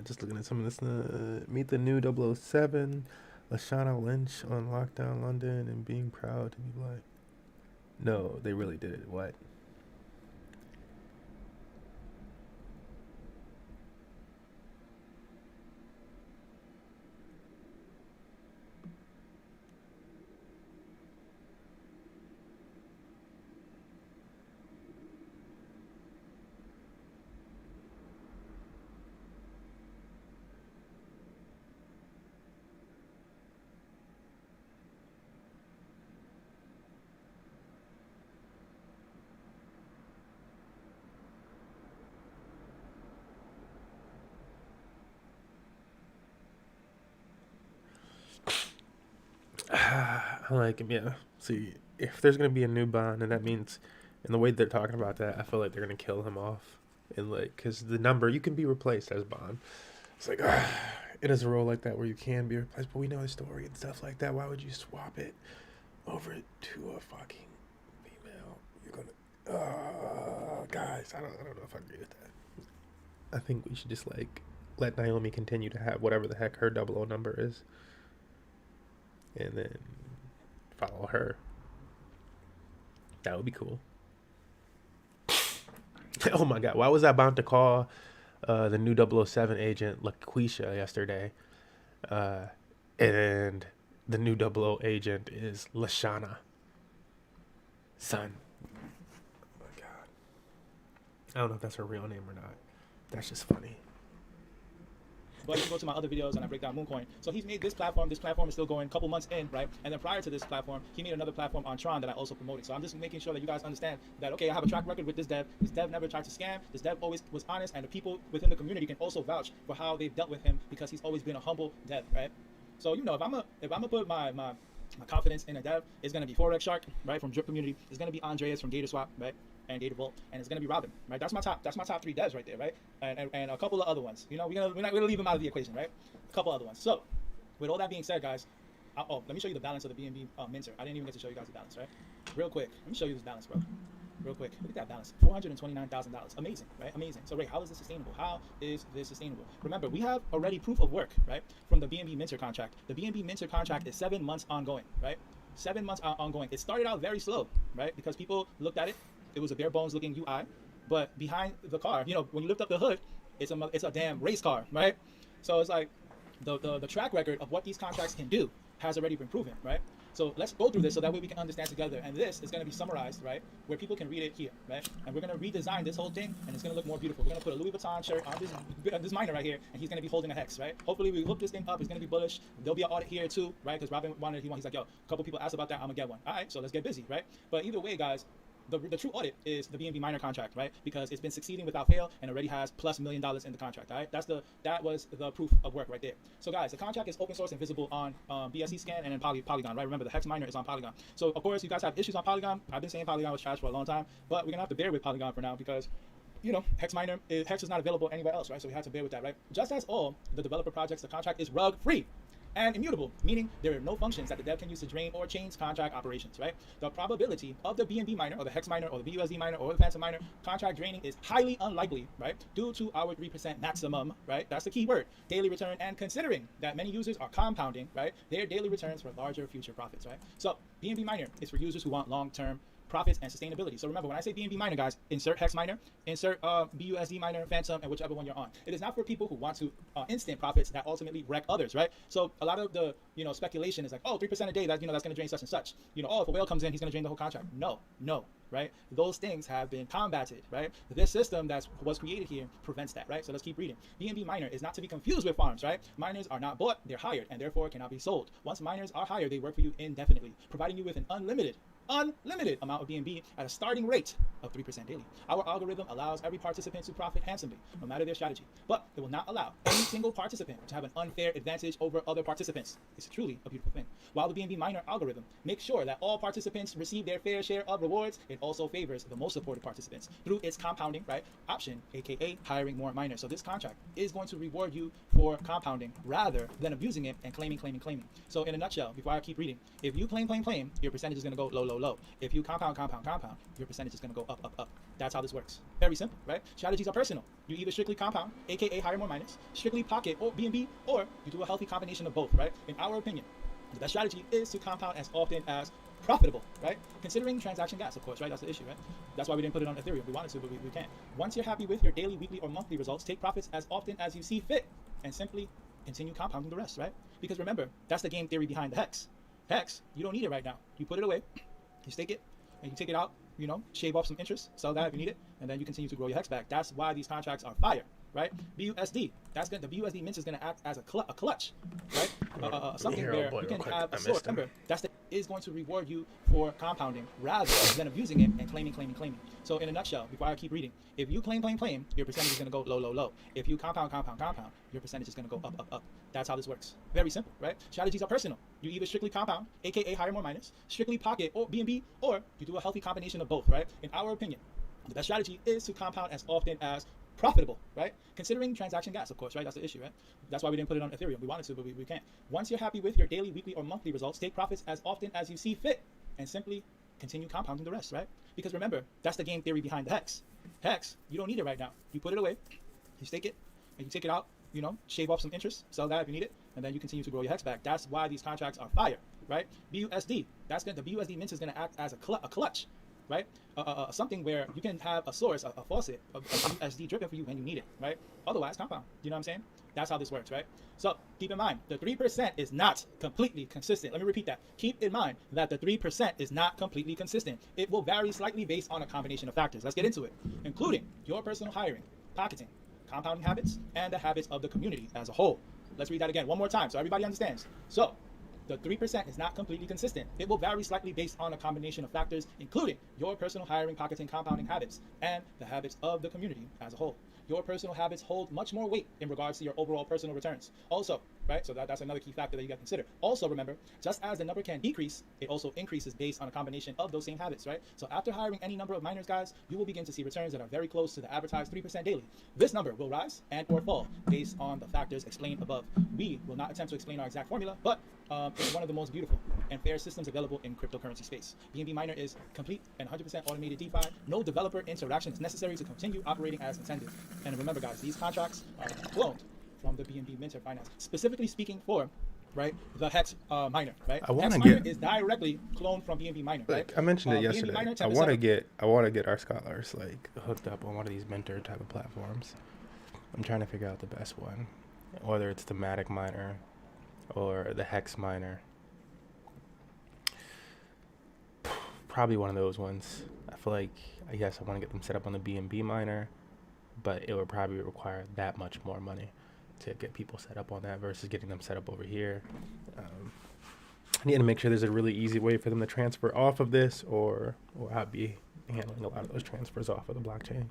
Just looking at some of this. Meet the new 007, Lashana Lynch on Lockdown London and being proud to be black. No, they really did it. What? I like him, yeah. See, if there's gonna be a new Bond, and that means, in the way they're talking about that, I feel like they're gonna kill him off, and like, cause the number you can be replaced as Bond. It's like, it is a role like that where you can be replaced, but we know the story and stuff like that. Why would you swap it over to a fucking female? You're gonna, guys, I don't know if I agree with that. I think we should just like let Naomi continue to have whatever the heck her 00 number is, and then follow her. That would be cool. Oh my god, why was I about to call the new 007 agent LaQuisha yesterday? And the new 00 agent is Lashana. Son. Oh my god. I don't know if that's her real name or not. That's just funny. But you can go to my other videos and I break down Mooncoin. So he's made this platform. This platform is still going a couple months in, right? And then prior to this platform, he made another platform on Tron that I also promoted. So I'm just making sure that you guys understand that, okay, I have a track record with this dev. This dev never tried to scam. This dev always was honest, and the people within the community can also vouch for how they've dealt with him because he's always been a humble dev, right? So, you know, if I'm gonna put my confidence in a dev, it's gonna be Forex Shark, right, from Drip Community. It's gonna be Andreas from GatorSwap, right? And Gator Vault, and it's gonna be Robin, right? That's my top 3 devs right there, right? And a couple of other ones. You know, we're not gonna leave them out of the equation, right? A couple other ones. So, with all that being said, guys, let me show you the balance of the BNB minter. I didn't even get to show you guys the balance, right? Real quick, let me show you this balance, bro. Real quick, look at that balance, $429,000. Amazing, right? Amazing. So, Ray, how is this sustainable? How is this sustainable? Remember, we have already proof of work, right, from the BNB minter contract. The BNB minter contract is 7 months ongoing, right? 7 months ongoing. It started out very slow, right? Because people looked at it. It was a bare bones looking UI, but behind the car, you know, when you lift up the hood, it's a damn race car, right? So it's like the track record of what these contracts can do has already been proven, right? So let's go through this so that way we can understand together. And this is going to be summarized, right, where people can read it here, right? And we're going to redesign this whole thing, and it's going to look more beautiful. We're going to put a Louis Vuitton shirt on this miner right here, and he's going to be holding a hex, right? Hopefully we hook this thing up. It's going to be bullish. There'll be an audit here too, right? Because Robin he's like, yo, a couple people asked about that. I'm going to get one. All right, so let's get busy, right? But either way, guys, the true audit is the BNB miner contract, right? Because it's been succeeding without fail and already has plus $1 million in the contract, all right? That was the proof of work right there. So guys, the contract is open source and visible on BSC Scan and then Polygon, right? Remember, the hex miner is on Polygon. So of course, you guys have issues on Polygon. I've been saying Polygon was trash for a long time, but we're gonna have to bear with Polygon for now because, you know, hex is not available anywhere else, right? So we had to bear with that, right? Just as all the developer projects, the contract is rug free and immutable, meaning there are no functions that the dev can use to drain or change contract operations, right? The probability of the BNB miner or the hex miner or the BUSD miner or the Phantom miner contract draining is highly unlikely, right? Due to our 3% maximum, right? That's the key word, daily return, and considering that many users are compounding, right, their daily returns for larger future profits, right? So BNB miner is for users who want long-term profits and sustainability. So remember, when I say BNB miner, guys, insert hex miner, insert BUSD miner, Phantom, and whichever one you're on. It is not for people who want to instant profits that ultimately wreck others, right? So a lot of the speculation is like, oh, 3% a day, that's going to drain such and such. Oh, if a whale comes in, he's going to drain the whole contract. No, right? Those things have been combated, right? This system that was created here prevents that, right? So let's keep reading. BNB miner is not to be confused with farms, right? Miners are not bought, they're hired, and therefore cannot be sold. Once miners are hired, they work for you indefinitely, providing you with an unlimited amount of BNB at a starting rate of 3% daily. Our algorithm allows every participant to profit handsomely, no matter their strategy, but it will not allow any single participant to have an unfair advantage over other participants. It's truly a beautiful thing. While the BNB miner algorithm makes sure that all participants receive their fair share of rewards, it also favors the most supported participants through its compounding, right, option, aka hiring more miners. So this contract is going to reward you for compounding rather than abusing it and claiming. So in a nutshell, before I keep reading, if you claim, your percentage is going to go low. low. If you compound, your percentage is going to go up, up, up. That's how this works. Very simple, right? Strategies are personal. You either strictly compound, aka higher more minus, strictly pocket or BNB, or you do a healthy combination of both, right? In our opinion, the best strategy is to compound as often as profitable, right? Considering transaction gas, of course, right? That's the issue, right? That's why we didn't put it on Ethereum. We wanted to, but we can't. Once you're happy with your daily, weekly, or monthly results, take profits as often as you see fit and simply continue compounding the rest, right? Because remember, that's the game theory behind the hex. Hex, you don't need it right now. You put it away, you stake it, and you take it out, you know, shave off some interest, sell that if you need it, and then you continue to grow your hex back. That's why these contracts are fire, right? BUSD, that's good. The BUSD mint is going to act as a clutch, right? Something where you can have a source. Remember, is going to reward you for compounding rather than abusing it and claiming. So in a nutshell, before I keep reading, if you claim, your percentage is going to go low. If you compound, your percentage is going to go up. That's how this works. Very simple, right? Strategies are personal. You either strictly compound, aka higher more minus, strictly pocket or BNB, or you do a healthy combination of both, right? In our opinion, the best strategy is to compound as often as profitable, right? Considering transaction gas, of course, right? That's the issue, right? That's why we didn't put it on Ethereum. We wanted to, but we can't. Once you're happy with your daily, weekly, or monthly results, take profits as often as you see fit and simply continue compounding the rest, right? Because remember, that's the game theory behind the hex. Hex, you don't need it right now. You put it away, you stake it, and you take it out, you know, shave off some interest, sell that if you need it, and then you continue to grow your hex back. That's why these contracts are fire, right? BUSD, the BUSD mint is going to act as a clutch, right? Something where you can have a source, a faucet of USD dripping for you when you need it, right? Otherwise, compound. You know what I'm saying? That's how this works, right? So keep in mind, the 3% is not completely consistent. Let me repeat that. Keep in mind that the 3% is not completely consistent. It will vary slightly based on a combination of factors. Let's get into it, including your personal hiring, pocketing, compounding habits, and the habits of the community as a whole. Let's read that again one more time so everybody understands. So the 3% is not completely consistent. It will vary slightly based on a combination of factors, including your personal hiring, pocketing, compounding habits, and the habits of the community as a whole. Your personal habits hold much more weight in regards to your overall personal returns. Also, right, so that's another key factor that you got to consider. Also remember, just as the number can decrease, it also increases based on a combination of those same habits, right? So after hiring any number of miners, guys, you will begin to see returns that are very close to the advertised 3% daily. This number will rise and or fall based on the factors explained above. We will not attempt to explain our exact formula, but it's one of the most beautiful and fair systems available in cryptocurrency space. BNB Miner is complete and 100% automated DeFi. No developer interaction is necessary to continue operating as intended. And remember, guys, these contracts are cloned from the BNB Minter Finance, specifically speaking for, right, the Hex miner, right? Hex miner is directly cloned from BNB Miner, right? Like I mentioned it yesterday. I want to get our scholars like hooked up on one of these mentor type of platforms. I'm trying to figure out the best one, whether it's the Matic miner or the Hex miner. Probably one of those ones. I feel like, I guess I want to get them set up on the BNB miner, but it would probably require that much more money to get people set up on that versus getting them set up over here. I need to make sure there's a really easy way for them to transfer off of this, or I'll be handling a lot of those transfers off of the blockchain.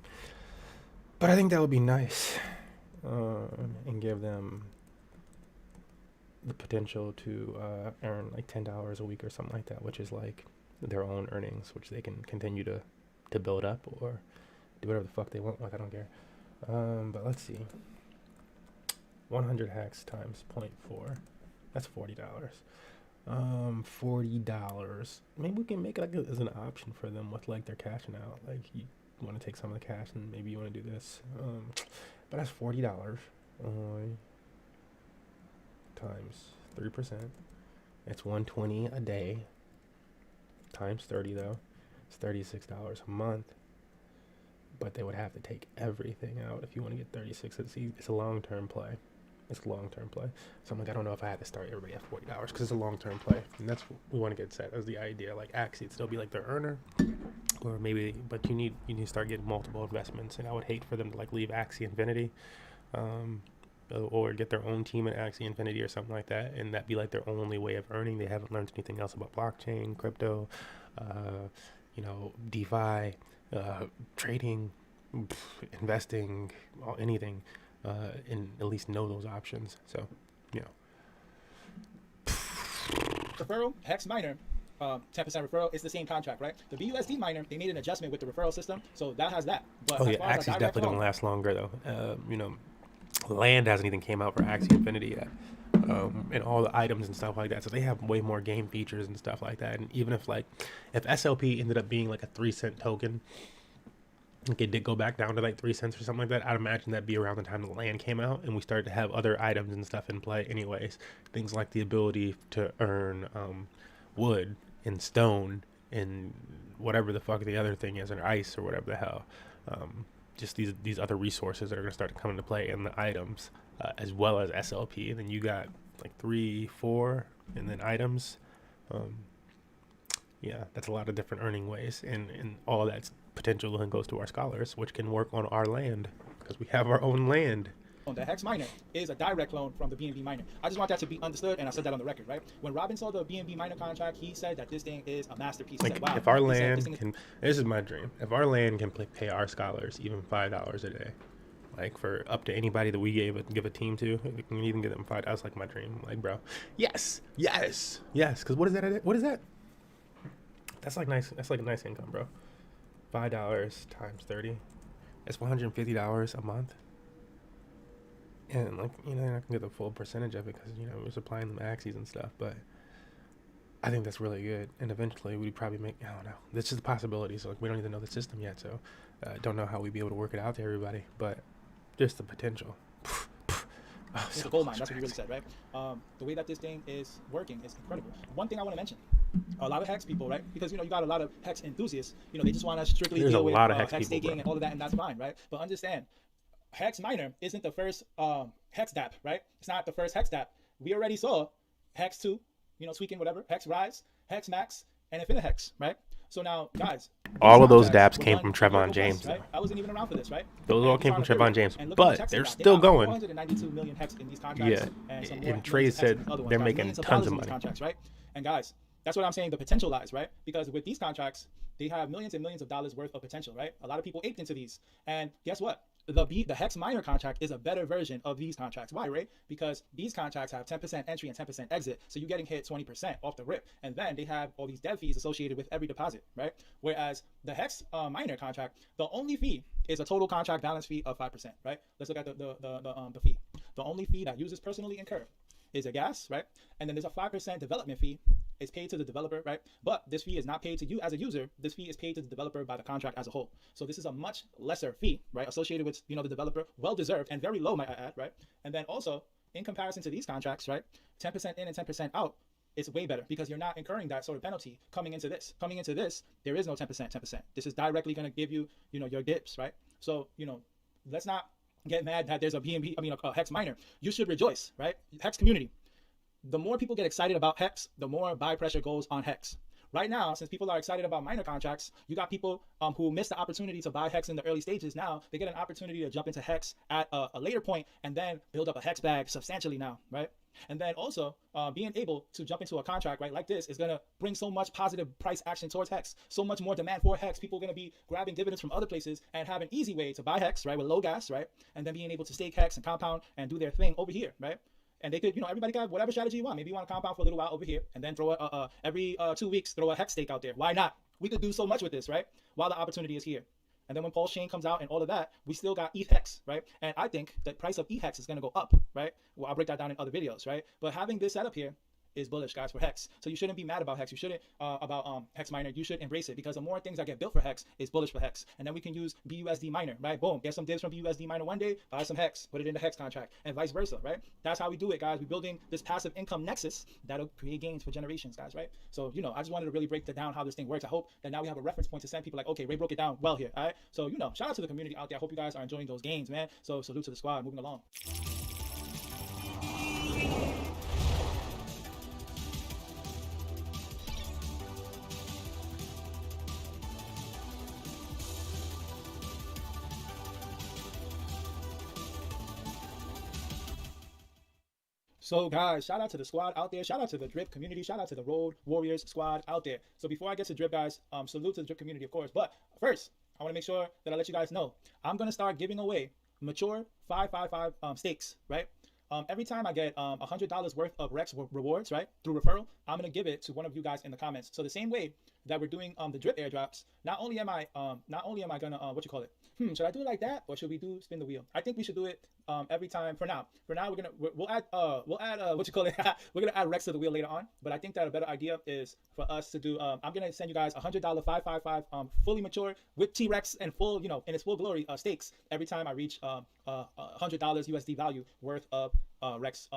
But I think that would be nice, and give them the potential to earn like $10 a week or something like that, which is like their own earnings, which they can continue to build up or do whatever the fuck they want. Like, I don't care. But let's see. 100 hex times 0.4. That's $40. $40. Maybe we can make it like as an option for them with like their cashing out. Like, you want to take some of the cash and maybe you want to do this. But that's $40 times 3%. It's $120 a day. Times 30 though. It's $36 a month. But they would have to take everything out if you want to get 36. It's a long-term play. It's a long-term play. So I'm like, I don't know if I had to start everybody at $40 because it's a long-term play. And that's what we want to get set as the idea. Like Axie, it'd still be like their earner. Or maybe, but you need to start getting multiple investments. And I would hate for them to like leave Axie Infinity. Or get their own team at Axie Infinity or something like that. And that be like their only way of earning. They haven't learned anything else about blockchain, crypto, DeFi, trading, investing, anything, and at least know those options. So, Referral, Hex miner, 10% referral. It's the same contract, right? The BUSD miner, they made an adjustment with the referral system, so that has that. But Axie's definitely gonna last longer though. Land hasn't even came out for Axie Infinity yet. and all the items and stuff like that. So they have way more game features and stuff like that. And even if SLP ended up being like a 3 cent token, like it did go back down to like 3 cents or something like that, I'd imagine that'd be around the time the land came out and we started to have other items and stuff in play anyways. Things like the ability to earn wood and stone and whatever the fuck the other thing is, or ice or whatever the hell. Just these other resources that are going to start to come into play in the items, as well as SLP. And then you got like 3, 4, and then items. Yeah, that's a lot of different earning ways, and all that's potential then goes to our scholars, which can work on our land because we have our own land. The Hex miner is a direct clone from the BNB miner. I just want that to be understood, and I said that on the record, right? When Robin saw the BNB miner contract, he said that this thing is a masterpiece. Like, said, wow. if our land can, this is my dream. If our land can pay our scholars even $5 a day, like for up to anybody that we give a team to, we can even give them $5. That's like my dream. Like, bro, yes. Because what is that? What is that? That's like nice. That's like a nice income, bro. $5 times 30. That's $150 a month. And like, you know, I can get the full percentage of it because, you know, we're supplying the maxis and stuff, but I think that's really good. And eventually we'd probably make, I don't know, this is the possibility. So like, we don't even know the system yet. So don't know how we'd be able to work it out to everybody, but just the potential. Oh, it's a gold mine. That's what you really said, right? The way that this thing is working is incredible. One thing I want to mention, a lot of Hex people, right? Because, you know, you got a lot of Hex enthusiasts, you know, they just want to strictly deal with Hex staking and all of that, and that's fine, right? But understand, Hex miner isn't the first Hex DApp, right? It's not the first Hex DApp. We already saw Hex 2, you know, tweaking whatever, Hex Rise, Hex Max, and Infinite Hex, right? So now, guys, all of those dApps came from Trevon James. Right? I wasn't even around for this, right? Those all came from Trevon James, but they're still going. 492 million Hex in these contracts. Yeah, and Trey said they're making tons of money. Contracts, right? And guys, that's what I'm saying. The potential lies, right? Because with these contracts, they have millions and millions of dollars worth of potential, right? A lot of people aped into these, and guess what? The Hex miner contract is a better version of these contracts. Why, right? Because these contracts have 10% entry and 10% exit, so you're getting hit 20% off the rip, and then they have all these dev fees associated with every deposit, right? Whereas the Hex miner contract, the only fee is a total contract balance fee of 5%, right? Let's look at the fee. The only fee that users personally incur is a gas, right? And then there's a 5% development fee. It's paid to the developer, right? But this fee is not paid to you as a user. This fee is paid to the developer by the contract as a whole. So this is a much lesser fee, right? Associated with, you know, the developer, well-deserved and very low, might I add, right? And then also, in comparison to these contracts, right? 10% in and 10% out, it's way better because you're not incurring that sort of penalty coming into this. Coming into this, there is no 10%, 10%. This is directly going to give you, you know, your dips, right? So, you know, let's not get mad that there's a Hex miner. You should rejoice, right? Hex community. The more people get excited about Hex, the more buy pressure goes on Hex. Right now, since people are excited about miner contracts, you got people who missed the opportunity to buy Hex in the early stages. Now they get an opportunity to jump into Hex at a later point and then build up a Hex bag substantially now, right? And then also being able to jump into a contract, right, like this is going to bring so much positive price action towards Hex, so much more demand for Hex. People are going to be grabbing dividends from other places and have an easy way to buy Hex, right, with low gas, right? And then being able to stake Hex and compound and do their thing over here, right? And they could, you know, everybody got whatever strategy you want. Maybe you want to compound for a little while over here and then throw every 2 weeks, throw a Hex stake out there. Why not? We could do so much with this, right? While the opportunity is here. And then when Pulse Chain comes out and all of that, we still got ETH Hex, right? And I think the price of ETH Hex is going to go up, right? Well, I'll break that down in other videos, right? But having this setup here is bullish, guys, for Hex. So you shouldn't be mad about Hex. You shouldn't about Hex miner. You should embrace it because the more things that get built for Hex is bullish for Hex. And then we can use BUSD miner, right? Boom, get some divs from BUSD miner one day, buy some Hex, put it in the Hex contract, and vice versa, right? That's how we do it, guys. We're building this passive income nexus that'll create gains for generations, guys, right? So, you know, I just wanted to really break down how this thing works. I hope that now we have a reference point to send people like, okay, Ray broke it down well here, all right? So, you know, shout out to the community out there. I hope you guys are enjoying those gains, man. So salute to the squad, moving along. So guys, shout out to the squad out there. Shout out to the Drip community. Shout out to the Road Warriors squad out there. So before I get to Drip, guys, salute to the Drip community, of course. But first, I want to make sure that I let you guys know I'm going to start giving away mature 555 stakes, right? Every time I get $100 worth of Rex rewards, right, through referral, I'm going to give it to one of you guys in the comments. So the same way that we're doing the drip airdrops, not only am I gonna what you call it? Should I do it like that, or should we do spin the wheel? I think we should do it every time for now. For now, we'll add what you call it? We're gonna add Rex to the wheel later on. But I think that a better idea is for us to do. I'm gonna send you guys $100 555 fully mature with T-Rex and full, in its full glory stakes every time I reach $100 USD value worth of Rex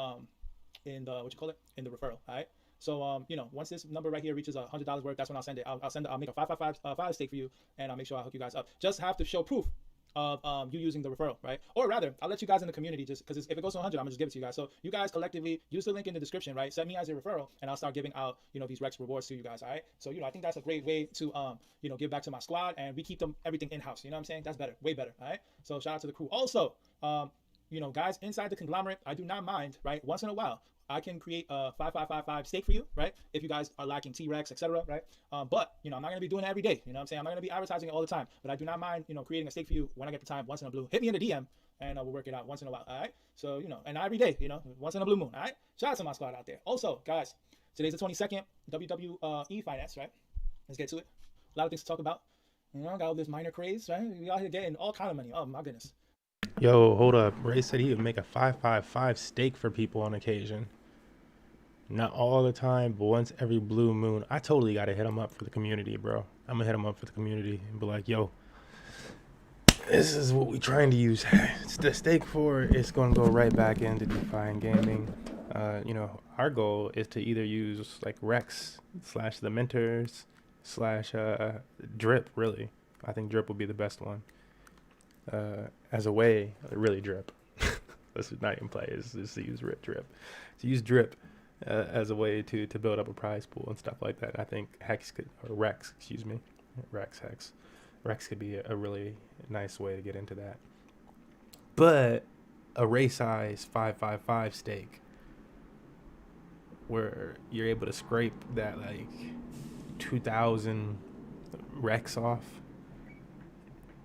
in the in the referral. All right. So once this number right here reaches $100 worth, that's when I'll send it. I'll make a 555 stake for you, and I'll make sure I hook you guys up. Just have to show proof of you using the referral, right? Or rather, I'll let you guys in the community, just because if it goes to 100, I'm gonna just give it to you guys. So you guys collectively use the link in the description, right? Send me as a referral, and I'll start giving out these Rex rewards to you guys. All right. So I think that's a great way to give back to my squad, and we keep everything in house. You know what I'm saying? That's better, way better. All right. So shout out to the crew. Also, guys inside the conglomerate, I do not mind, right? Once in a while, I can create a 5555 stake for you, right? If you guys are lacking T-Rex, etc., right? But I'm not gonna be doing it every day. You know what I'm saying? I'm not gonna be advertising it all the time. But I do not mind, creating a stake for you when I get the time, once in a blue. Hit me in the DM, and we'll work it out once in a while. All right? So and every day, once in a blue moon. All right? Shout out to my squad out there. Also, guys, today's the 22nd, WWE Finance, right? Let's get to it. A lot of things to talk about. Got all this minor craze, right? We out here getting all kind of money. Oh my goodness. Yo, hold up. Ray said he would make a 555 stake for people on occasion. Not all the time, but once every blue moon. I totally got to hit him up for the community, bro. I'm going to hit him up for the community and be like, yo, this is what we're trying to use the stake for. It's going to go right back into DeFi and gaming. Our goal is to either use like Rex / the mentors / drip, really. I think drip would be the best one. As a way, really drip. Let's not even play. It's just to use drip. To use drip as a way to build up a prize pool and stuff like that. I think Rex could be a really nice way to get into that. But a Ray size 555 stake where you're able to scrape that like 2,000 Rex off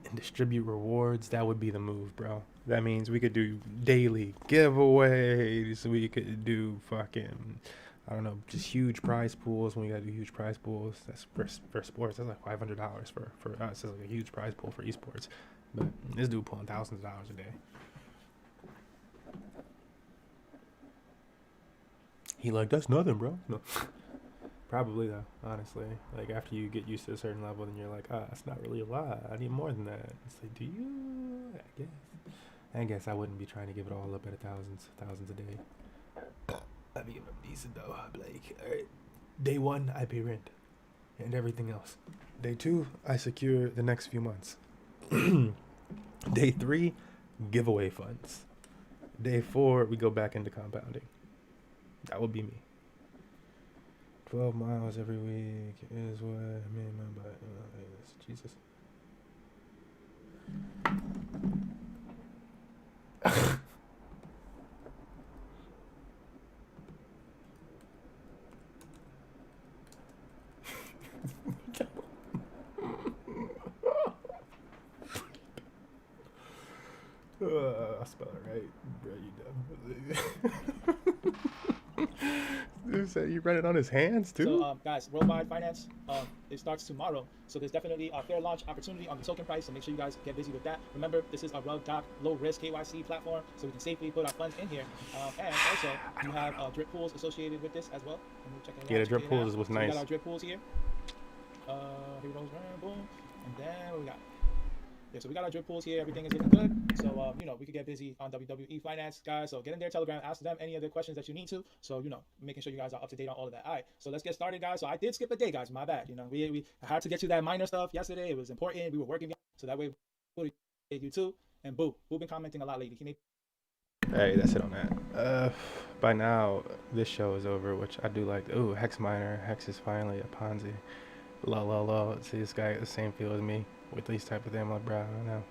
and distribute rewards, that would be the move, bro. That means we could do daily giveaways. We could do fucking, I don't know, just huge prize pools. When we gotta do huge prize pools, that's for sports. That's like $500 for us. It's like a huge prize pool for esports. But this dude pulling thousands of dollars a day. He like, that's nothing, bro. No. Probably though, honestly. Like after you get used to a certain level, then you're like, that's not really a lot. I need more than that. It's like, do you? I guess I wouldn't be trying to give it all up at thousands a day. I'd be giving up decent though. I'd be like, all right, day 1 I pay rent and everything else. Day 2 I secure the next few months. Day 3 giveaway funds. Day 4 we go back into compounding. That would be me. 12 miles every week is what I mean by Jesus. I spell it right, bro. You dumb. Dude said you read it on his hands too. So, guys, Worldwide Finance, it starts tomorrow. So there's definitely a fair launch opportunity on the token price. So make sure you guys get busy with that. Remember, this is a low risk KYC platform, so we can safely put our funds in here. And also, you have drip pools associated with this as well. Yeah, the drip pools is what's nice. We got our drip pools here. Here goes, boom, and then what we got. Yeah, so we got our drip pools here. Everything is looking good. So, we could get busy on WWE Finance, guys. So get in their Telegram, ask them any other questions that you need to. So, making sure you guys are up to date on all of that. All right, so let's get started, guys. So I did skip a day, guys. My bad. We had to get to that minor stuff yesterday. It was important. We were working, so that way we you too. And Boo been commenting a lot lately. Hey, that's it on that. By now, this show is over, which I do like. Ooh, Hex Miner. Hex is finally a Ponzi. Lol. See, this guy got the same feel as me with these type of things. I'm like, bro, I don't know.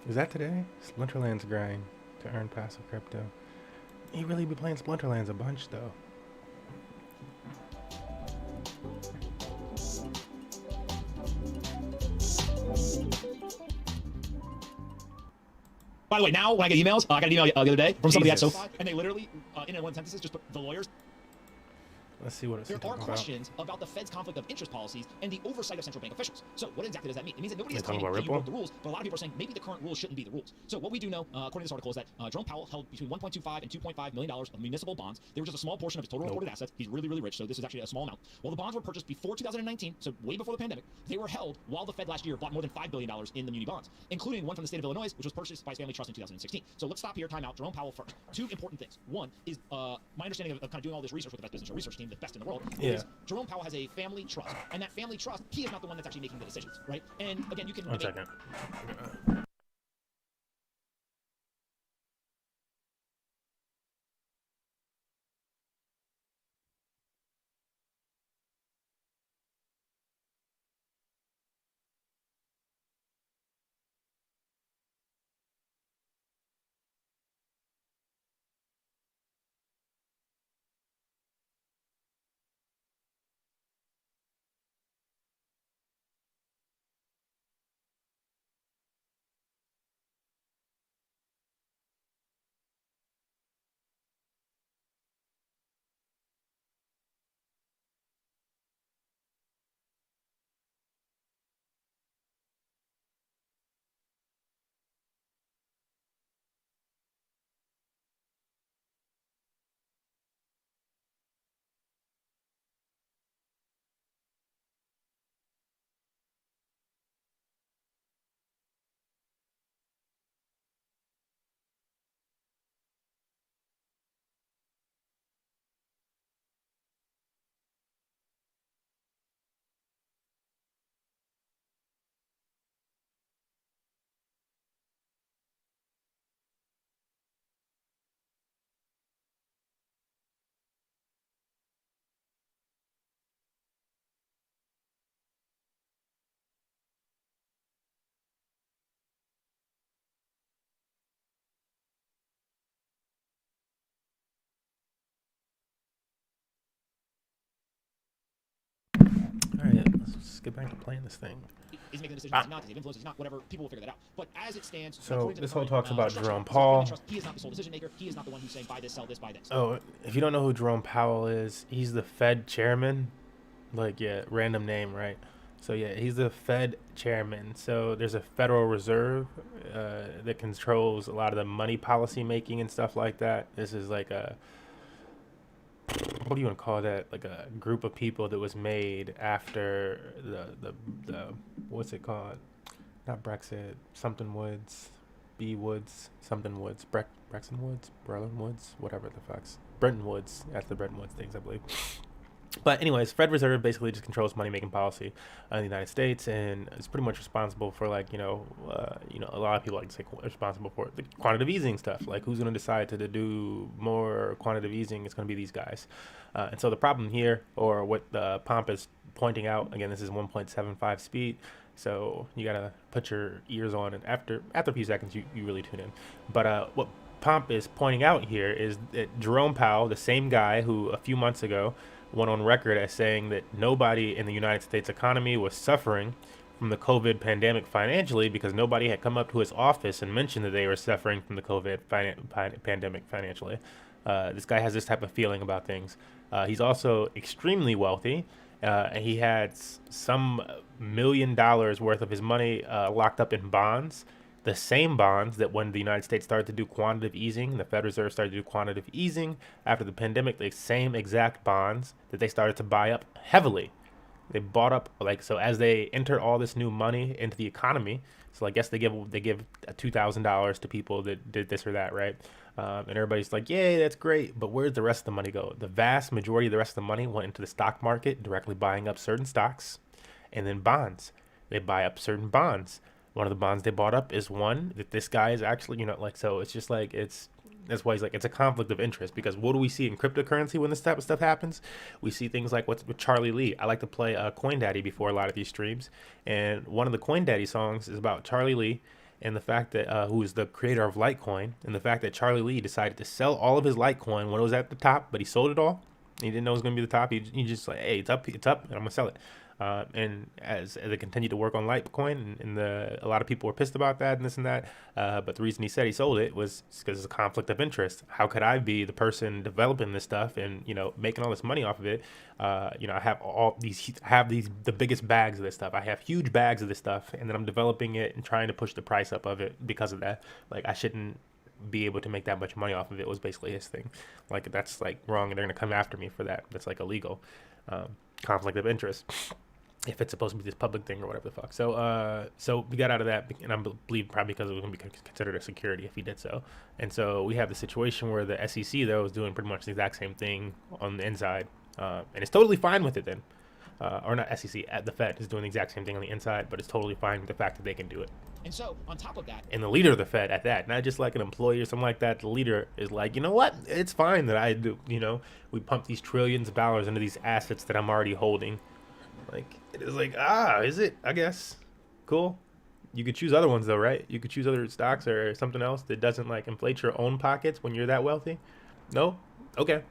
Is that today? Splinterland's grind to earn passive crypto. He really be playing Splinterlands a bunch, though. By the way, now when I get emails, I got an email the other day from somebody at Jesus. SoFi, and they literally, in one sentence, just put the lawyers. Let's see what it's There are talking about. questions about the Fed's conflict of interest policies and the oversight of central bank officials. So what exactly does that mean? It means that nobody They is talking claiming about that you Ripple? broke the rules, but a lot of people are saying maybe the current rules shouldn't be the rules. So what we do know, according to this article, is that Jerome Powell held between $1.25 and $2.5 million of municipal bonds. They were just a small portion of his total reported assets. He's really, really rich, so this is actually a small amount. While the bonds were purchased before 2019, so way before the pandemic, they were held while the Fed last year bought more than $5 billion in the muni bonds, including one from the state of Illinois, which was purchased by his family trust in 2016. So let's stop here, time out. Jerome Powell first. Two important things. One is my understanding of kind of doing all this research with the best business research team, the best in the world, is Jerome Powell has a family trust, and that family trust, he is not the one that's actually making the decisions, right? And again, you can One second. All right, let's get back to playing this thing. is making the decision, he's not, does he have influence, he's not, whatever, people will figure that out. But as it stands, So according to this the whole current, talks about structure, Jerome so the family Powell. trust, he is not the sole decision maker, he is not the one who's saying buy this, sell this, buy this. Oh, if you don't know who Jerome Powell is, he's the Fed chairman. Like, yeah, random name, right? So yeah, he's the Fed chairman. So there's a Federal Reserve that controls a lot of the money policy making and stuff like that. This is like a, what do you want to call that? Like a group of people that was made after the what's it called? Not Brexit, something Woods, B Woods, something Woods, Brexit Woods, Berlin Woods, whatever the fuck's Bretton Woods. That's the Bretton Woods things, I believe. But anyways, Fed Reserve basically just controls money making policy in the United States, and it's pretty much responsible for, like, a lot of people like to say responsible for the quantitative easing stuff. Like, who's going to decide to do more quantitative easing? It's going to be these guys. And so the problem here, or what the Pomp is pointing out, again, this is 1.75 speed, so you gotta put your ears on, and after a few seconds, you really tune in. But what Pomp is pointing out here is that Jerome Powell, the same guy who a few months ago went on record as saying that nobody in the United States economy was suffering from the COVID pandemic financially because nobody had come up to his office and mentioned that they were suffering from the COVID pandemic financially. This guy has this type of feeling about things. He's also extremely wealthy. And he had some $1 million worth of his money locked up in bonds. The same bonds that when the United States started to do quantitative easing, the Fed Reserve started to do quantitative easing after the pandemic, the same exact bonds that they started to buy up heavily. They bought up, like, so as they enter all this new money into the economy. So I guess they give $2,000 to people that did this or that, right? And everybody's like, yay, that's great. But where's the rest of the money go? The vast majority of the rest of the money went into the stock market, directly buying up certain stocks, and then bonds. They buy up certain bonds. One of the bonds they bought up is one that this guy is actually, so it's just like, that's why he's like, it's a conflict of interest, because what do we see in cryptocurrency when this type of stuff happens? We see things like what's with Charlie Lee. I like to play CoinDaddy before a lot of these streams, and one of the CoinDaddy songs is about Charlie Lee and the fact that who is the creator of Litecoin, and the fact that Charlie Lee decided to sell all of his Litecoin when it was at the top, but he sold it all. He didn't know it was going to be the top. He just like, hey, it's up, and I'm going to sell it. And as they continue to work on Litecoin, and a lot of people were pissed about that and this and that. But the reason he said he sold it was because it's a conflict of interest. How could I be the person developing this stuff and making all this money off of it? I have the biggest bags of this stuff. I have huge bags of this stuff, and then I'm developing it and trying to push the price up of it because of that. Like, I shouldn't be able to make that much money off of it, was basically his thing. Like, that's like wrong, and they're gonna come after me for that. That's like illegal. Conflict of interest, if it's supposed to be this public thing or whatever the fuck. So we got out of that, and I believe probably because it was going to be considered a security if he did so. And so we have the situation where the SEC, though, is doing pretty much the exact same thing on the inside, and it's totally fine with it then. Or not SEC, the Fed is doing the exact same thing on the inside, but it's totally fine with the fact that they can do it. And so, on top of that, and the leader of the Fed at that, not just like an employee or something like that, the leader is like, you know what? It's fine that I do, we pump these trillions of dollars into these assets that I'm already holding. Like, it is like, is it? I guess. Cool. You could choose other ones, though, right? You could choose other stocks or something else that doesn't, like, inflate your own pockets when you're that wealthy. No? Okay.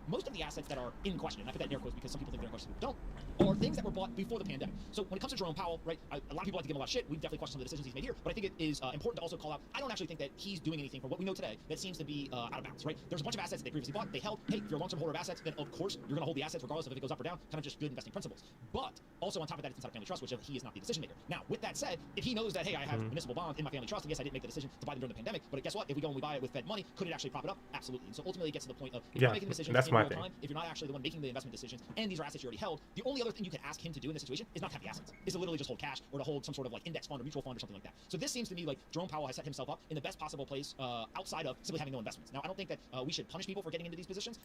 most of the assets that are in question, and I put that in air quotes because some people think they're in question, don't, are things that were bought before the pandemic. So when it comes to Jerome Powell, right, a lot of people like to give him a lot of shit. We definitely question some of the decisions he's made here, but I think it is important to also call out, I don't actually think that he's doing anything from what we know today that seems to be out of bounds, right? There's a bunch of assets that they previously bought, they held. Hey, if you're a long-term holder of assets, then of course you're going to hold the assets regardless of if it goes up or down, kind of just good investing principles. But also on top of that, it's inside a family trust, which he is not the decision maker. Now, with that said, if he knows that, hey, I have municipal bonds in my family trust, and yes, I didn't make the decision to buy them during the pandemic, but guess what? If we go and we buy it with Fed money, could it actually prop it up? Absolutely. And so ultimately it gets to the point of if you're making decisions in real time, if you're not actually the one making the investment decisions, and these are assets you already held, the only other thing you can ask him to do in this situation is not to have the assets, is to literally just hold cash or to hold some sort of like index fund or mutual fund or something like that. So this seems to me like Jerome Powell has set himself up in the best possible place outside of simply having no investments. Now, I don't think that we should punish people for getting into these positions.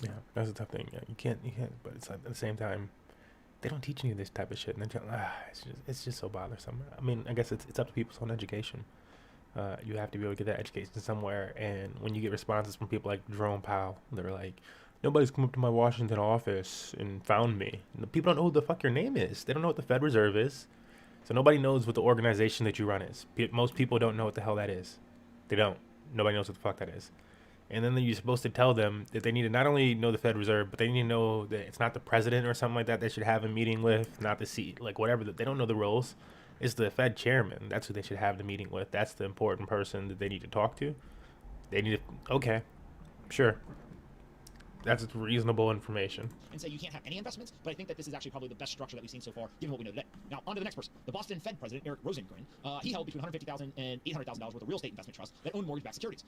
Yeah, that's a tough thing. Yeah, you can't, but it's like at the same time, they don't teach you this type of shit, and it's just so bothersome. I mean, I guess it's up to people's own education. You have to be able to get that education somewhere, and when you get responses from people like Jerome Powell, they're like, nobody's come up to my Washington office and found me. And the people don't know who the fuck your name is. They don't know what the Fed Reserve is. So nobody knows what the organization that you run is. Most people don't know what the hell that is. They don't. Nobody knows what the fuck that is. And then you're supposed to tell them that they need to not only know the Fed Reserve, but they need to know that it's not the president or something like that they should have a meeting with, not the seat, like whatever. They don't know the roles. It's the Fed chairman. That's who they should have the meeting with. That's the important person that they need to talk to. They need to, okay, sure. That's reasonable information. And say you can't have any investments, but I think that this is actually probably the best structure that we've seen so far, given what we know today. Now, on to the next person. The Boston Fed president, Eric Rosengren, he held between $150,000 and $800,000 worth of real estate investment trusts that own mortgage-backed securities.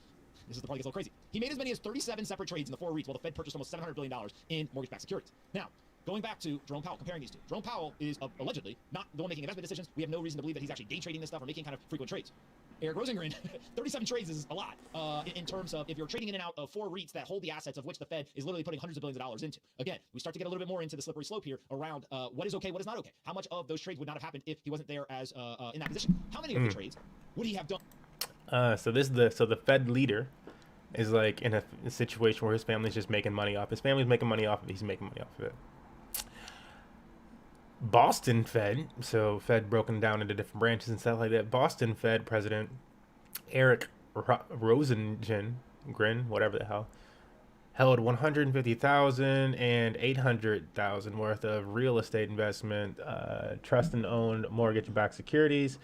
This is the part that gets a little crazy. He made as many as 37 separate trades in the 4 REITs, while the Fed purchased almost $700 billion in mortgage-backed securities. Now, going back to Jerome Powell, comparing these two. Jerome Powell is allegedly not the one making investment decisions. We have no reason to believe that he's actually day trading this stuff or making kind of frequent trades. Eric Rosengren, 37 trades is a lot in terms of if you're trading in and out of 4 REITs that hold the assets of which the Fed is literally putting hundreds of billions of dollars into. Again, we start to get a little bit more into the slippery slope here around what is okay, what is not okay. How much of those trades would not have happened if he wasn't there as in that position? How many of the trades would he have done? So the Fed leader is like in a situation where his family's just making money off. His family's making money off of it. He's making money off of it. Boston Fed, so Fed broken down into different branches and stuff like that. Boston Fed President Eric Rosengren, whatever the hell, held $150,000 and $800,000 worth of real estate investment, trust and owned mortgage-backed securities.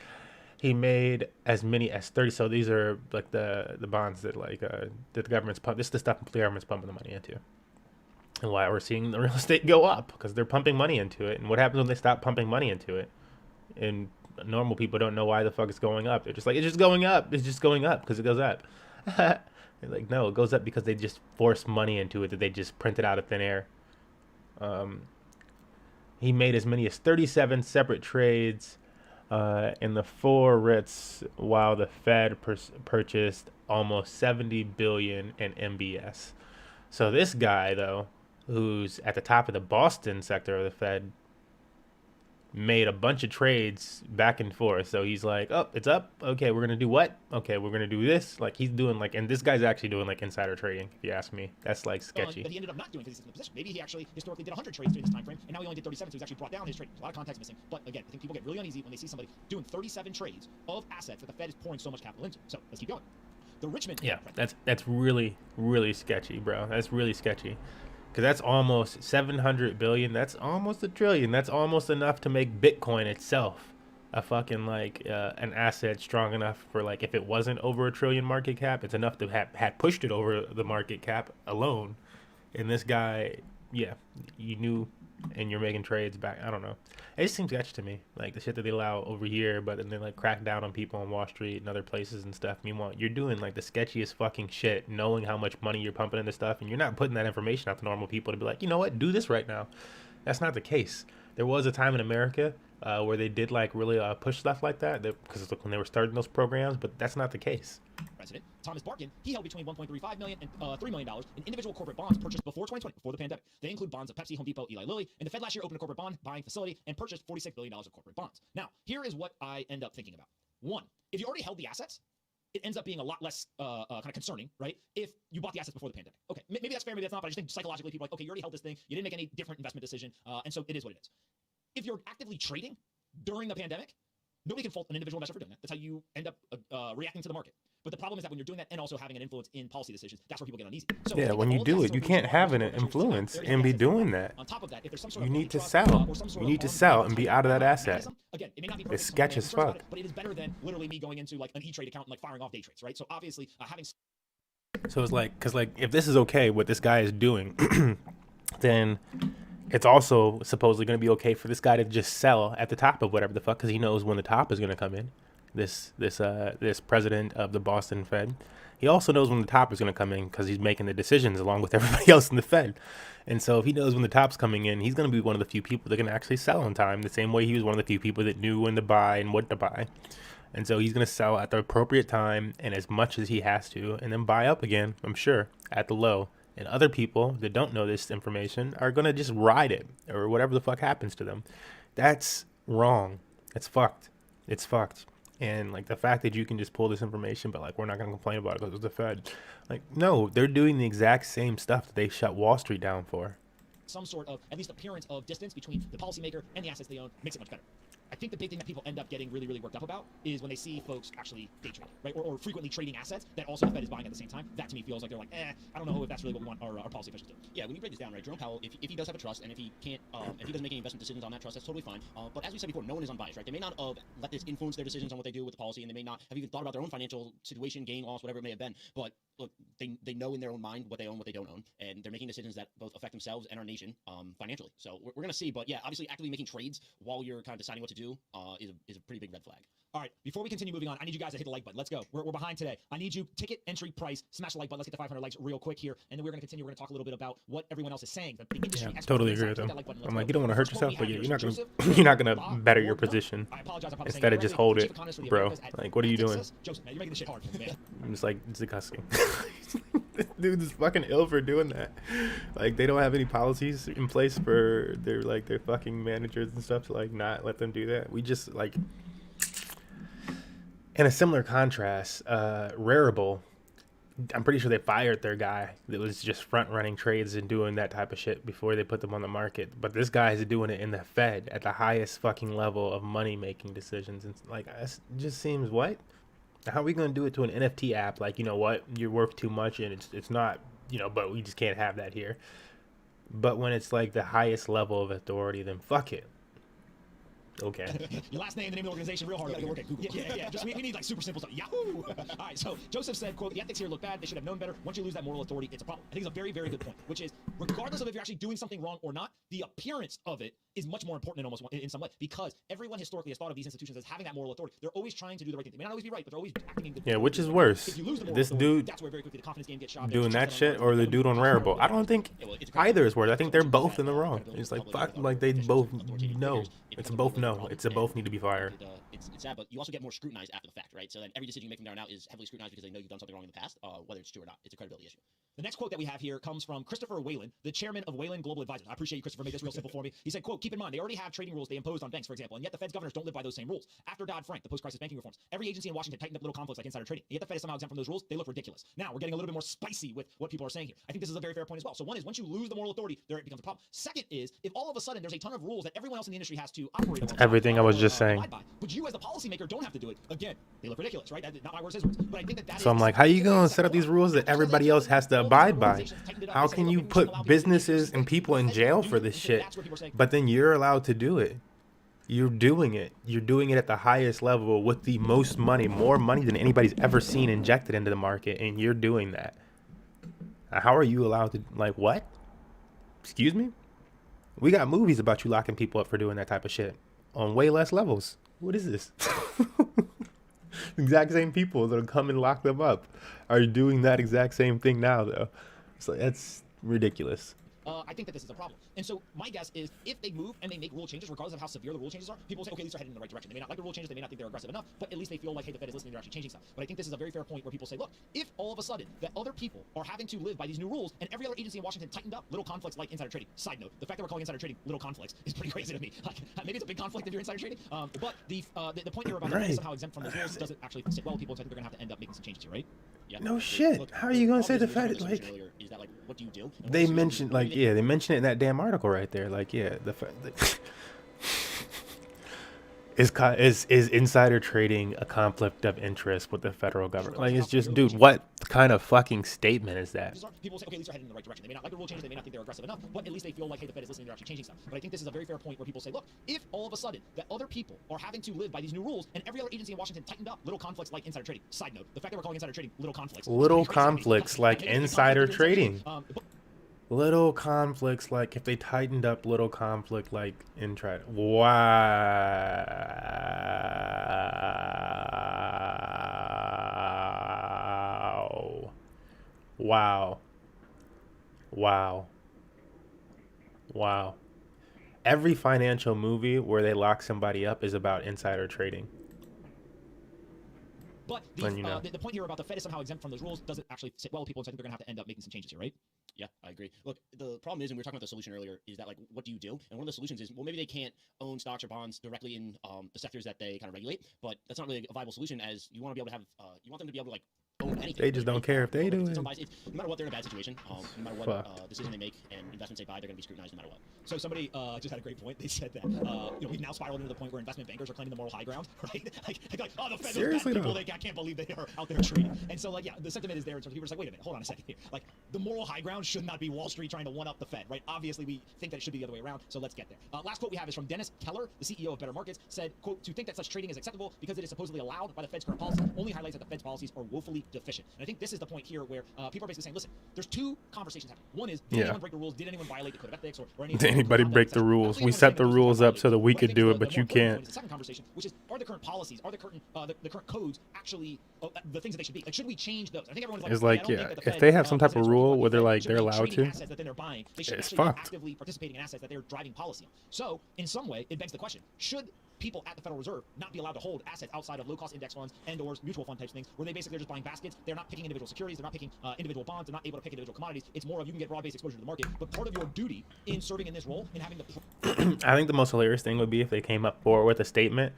He made as many as 30. So these are like the bonds that that the government's pump. This is the stuff the government's pumping the money into. And why we're seeing the real estate go up, because they're pumping money into it. And what happens when they stop pumping money into it? And normal people don't know why the fuck it's going up. They're just like, it's just going up. It's just going up because it goes up. They're like, no, it goes up because they just force money into it that they just printed out of thin air. He made as many as 37 separate trades in the 4 REITs, while the Fed purchased almost $70 billion in MBS. So this guy, though, who's at the top of the Boston sector of the Fed, made a bunch of trades back and forth. So he's like, oh, it's up. Okay, we're going to do what? Okay, we're going to do this. Like, he's doing like, and this guy's actually doing like insider trading, if you ask me. That's like sketchy. But he ended up not doing because he's in the position. Maybe he actually historically did 100 trades during this time frame, and now he only did 37, so he's actually brought down his trading. There's a lot of context missing. But again, I think people get really uneasy when they see somebody doing 37 trades of assets that the Fed is pouring so much capital into. So let's keep going. The Richmond. Yeah, that's really, really sketchy, bro. That's really sketchy. Because that's almost 700 billion. That's almost a trillion. That's almost enough to make Bitcoin itself a fucking like an asset strong enough for like if it wasn't over a trillion market cap, it's enough to have pushed it over the market cap alone. And this guy, yeah, you knew, and you're making trades back. I don't know. It just seems sketchy to me, like the shit that they allow over here, but then they like crack down on people on Wall Street and other places and stuff. Meanwhile, you're doing like the sketchiest fucking shit, knowing how much money you're pumping into stuff, and you're not putting that information out to normal people to be like, you know what, do this right now. That's not the case. There was a time in America where they did like really push stuff like that because when they were starting those programs, but that's not the case. President Thomas Barkin, he held between $1.35 million and $3 million in individual corporate bonds purchased before 2020, before the pandemic. They include bonds of Pepsi, Home Depot, Eli Lilly, and the Fed last year opened a corporate bond buying facility and purchased $46 billion of corporate bonds. Now, here is what I end up thinking about. One, if you already held the assets, it ends up being a lot less kind of concerning, right? If you bought the assets before the pandemic. Okay, maybe that's fair, maybe that's not, but I just think psychologically people are like, okay, you already held this thing, you didn't make any different investment decision, and so it is what it is. If you're actively trading during the pandemic, nobody can fault an individual investor for doing that. That's how you end up reacting to the market. But the problem is that when you're doing that and also having an influence in policy decisions, that's where people get uneasy. So yeah, when you do it, you can't have an influence and be doing that. On top of that, if there's some sort You of need to trust, sell. or some sort You of need to armed sell and be out of that asset. mechanism, again, it may not be perfect, It's sketch as someone may have fuck. concerns about it, but it is better than literally me going into like an E-Trade account and like firing off day trades, right? So obviously, having So it's like, because like if this is okay, what this guy is doing, then it's also supposedly going to be okay for this guy to just sell at the top of whatever the fuck, because he knows when the top is going to come in. This president of the Boston Fed, he also knows when the top is going to come in because he's making the decisions along with everybody else in the Fed. And so if he knows when the top's coming in, he's going to be one of the few people that can actually sell on time, the same way he was one of the few people that knew when to buy and what to buy. And so he's going to sell at the appropriate time and as much as he has to, and then buy up again, I'm sure, at the low. And other people that don't know this information are going to just ride it or whatever the fuck happens to them. That's wrong. It's fucked. It's fucked. And like the fact that you can just pull this information, but like we're not going to complain about it because it's the Fed. Like, no, they're doing the exact same stuff that they shut Wall Street down for. some sort of at least appearance of distance between the policymaker and the assets they own makes it much better. I think the big thing that people end up getting really, really worked up about is when they see folks actually day trade, right? Or frequently trading assets that also the Fed is buying at the same time. That to me feels like they're like, I don't know if that's really what we want our policy officials to do. Yeah, when you break this down, right, Jerome Powell, if he does have a trust and if he can't, if he doesn't make any investment decisions on that trust, that's totally fine. But as we said before, no one is unbiased, right? They may not have let this influence their decisions on what they do with the policy, and they may not have even thought about their own financial situation, gain, loss, whatever it may have been. But look, they know in their own mind what they own, what they don't own, and they're making decisions that both affect themselves and our nation financially. So we're going to see. But yeah, obviously actively making trades while you're kind of deciding what to do is a pretty big red flag. All right, before we continue moving on, I need you guys to hit the like button. Let's go. We're behind today. I need you, ticket, entry, price, smash the like button. Let's get to 500 likes real quick here, and then we're going to continue. We're going to talk a little bit about what everyone else is saying. The industry experts totally agree with them. I'm like, you don't want to hurt yourself, but yeah, you're not gonna better your position. I apologize. Instead of just hold it, bro. Like, what are you doing? Joseph, man, you're making this shit hard, man. I'm just like, it's disgusting. This dude is fucking ill for doing that. Like, they don't have any policies in place for their fucking managers and stuff to like not let them do that. We just like, in a similar contrast, Rarible, I'm pretty sure they fired their guy that was just front running trades and doing that type of shit before they put them on the market. But this guy is doing it in the Fed at the highest fucking level of money making decisions. And like, it just seems, what? How are we going to do it to an NFT app? Like, you know what? You're worth too much and it's not, but we just can't have that here. But when it's like the highest level of authority, then fuck it. Okay. Your last name, the name of the organization, real hard. We gotta go work at Google. Yeah. Just we need like super simple stuff. Yahoo! All right, so Joseph said, quote, the ethics here look bad. They should have known better. Once you lose that moral authority, it's a problem. I think it's a very, very good point, which is regardless of if you're actually doing something wrong or not, the appearance of it is much more important in some way, because everyone historically has thought of these institutions as having that moral authority. They're always trying to do the right thing. They may not always be right, but they're always acting in good faith. Yeah, which is worse? If you lose the moral This authority, dude that's where very quickly the confidence game gets shot. doing that shit, or the dude on Rarible. I don't think either is worse. I think they're both in the wrong. It's like, fuck, like they both know. It's both no. It's a both need to be fired. It's sad, but you also get more scrutinized after the fact, right? So then every decision you make from there on out is heavily scrutinized because they know you've done something wrong in the past, whether it's true or not. It's a credibility issue. The next quote that we have here comes from Christopher Whalen, the chairman of Whalen Global Advisors. I appreciate you, Christopher, made this real simple for me. He said, quote, keep in mind, they already have trading rules they imposed on banks, for example, and yet the Fed's governors don't live by those same rules. After Dodd-Frank, the post-crisis banking reforms, every agency in Washington tightened up little conflicts like insider trading. And yet the Fed is somehow exempt from those rules. They look ridiculous. Now, we're getting a little bit more spicy with what people are saying here. I think this is a very fair point as well. So one is, once you lose the moral authority, there it becomes a problem. Second is, if all of a sudden there's a ton of rules that everyone else in the industry has to operate on. Everything I was just saying. But you as the policymaker don't have to do it. Again, they look ridiculous, right? Not my words, his words. But I think that so I'm like, how you going to set up these rules that everybody else has to abide by? How can you put businesses and people in jail for this shit, but then you're allowed to do it? You're doing it. You're doing it at the highest level with the most money, more money than anybody's ever seen injected into the market, and you're doing that. How are you allowed to, like, what? Excuse me? We got movies about you locking people up for doing that type of shit on way less levels. What is this? Exact same people that'll come and lock them up are doing that exact same thing now, though. So that's ridiculous. I think that this is a problem. And so my guess is if they move and they make rule changes, regardless of how severe the rule changes are, people will say, okay, these are heading in the right direction. They may not like the rule changes, they may not think they're aggressive enough, but at least they feel like, hey, the Fed is listening, they're actually changing stuff. But I think this is a very fair point where people say, look, if all of a sudden that other people are having to live by these new rules and every other agency in Washington tightened up little conflicts like insider trading. Side note, the fact that we're calling insider trading little conflicts is pretty crazy to me. Like, maybe it's a big conflict if you're insider trading. But the point here about the Fed is somehow exempt from those rules doesn't actually sit well with people, so I think they're going to have to end up making some changes here, right? Yeah. No shit. Look, how are you going to say the Fed, like, is that, like, what do you do? They mentioned, like, yeah, they mentioned it in that damn article right there. Like, yeah, the is insider trading a conflict of interest with the federal government? Like, it's just, dude, what kind of fucking statement is that? People say, okay, these are heading in the right direction. They may not like the rule changes, they may not think they're aggressive enough, but at least they feel like, hey, the Fed is listening, they're actually changing stuff. But I think this is a very fair point where people say, look, if all of a sudden that other people are having to live by these new rules and every other agency in Washington tightened up little conflicts like insider trading. Side note, the fact that we're calling insider trading little conflicts. Little conflicts like insider trading. Little conflicts, like if they tightened up little conflict, like insider. Wow. Wow. Wow. Wow. Every financial movie where they lock somebody up is about insider trading. But the point here about the Fed is somehow exempt from those rules doesn't actually sit well with people, so I think they're going to have to end up making some changes here, right? Yeah, I agree. Look, the problem is, and we were talking about the solution earlier, is that, like, what do you do? And one of the solutions is, well, maybe they can't own stocks or bonds directly in the sectors that they kind of regulate, but that's not really a viable solution, as you want to be able to have, you want them to be able to, like, own anything. They just don't care if they do it. No matter what, they're in a bad situation. No matter what decision they make and investments they buy, they're going to be scrutinized no matter what. So somebody just had a great point. They said that we've now spiraled into the point where investment bankers are claiming the moral high ground, right? like oh, the Fed, those bad people, I can't believe they are out there trading. And so, like, yeah, the sentiment is there. So people are like, wait a minute, hold on a second here. Like, the moral high ground should not be Wall Street trying to one-up the Fed, right? Obviously, we think that it should be the other way around. So let's get there. Last quote we have is from Dennis Keller, the CEO of Better Markets, said, quote, to think that such trading is acceptable because it is supposedly allowed by the Fed's current policy only highlights that the Fed's policies are woefully deficient. And I think this is the point here where people are basically saying, listen, there's two conversations happening. One is, did anyone break the rules? Did anyone violate the code of ethics? Or any Did anybody break the rules? We set the rules up so that we could do it, but you can't. The second conversation, which is, are the current policies, are the current codes actually the things that they should be? Like, should we change those? I think everyone's like, it's like, yeah, if they have some type of rule where they're like, they're allowed to, assets that they're buying, they should it's actually fucked. be actively participating in assets that they're driving policy on. So, in some way, it begs the question, should people at the Federal Reserve not be allowed to hold assets outside of low-cost index funds and or mutual fund types things, where they basically are just buying baskets? They're not picking individual securities, they're not picking individual bonds, they're not able to pick individual commodities. It's more of, you can get broad-based exposure to the market, but part of your duty in serving in this role and having the I think the most hilarious thing would be if they came up forward with a statement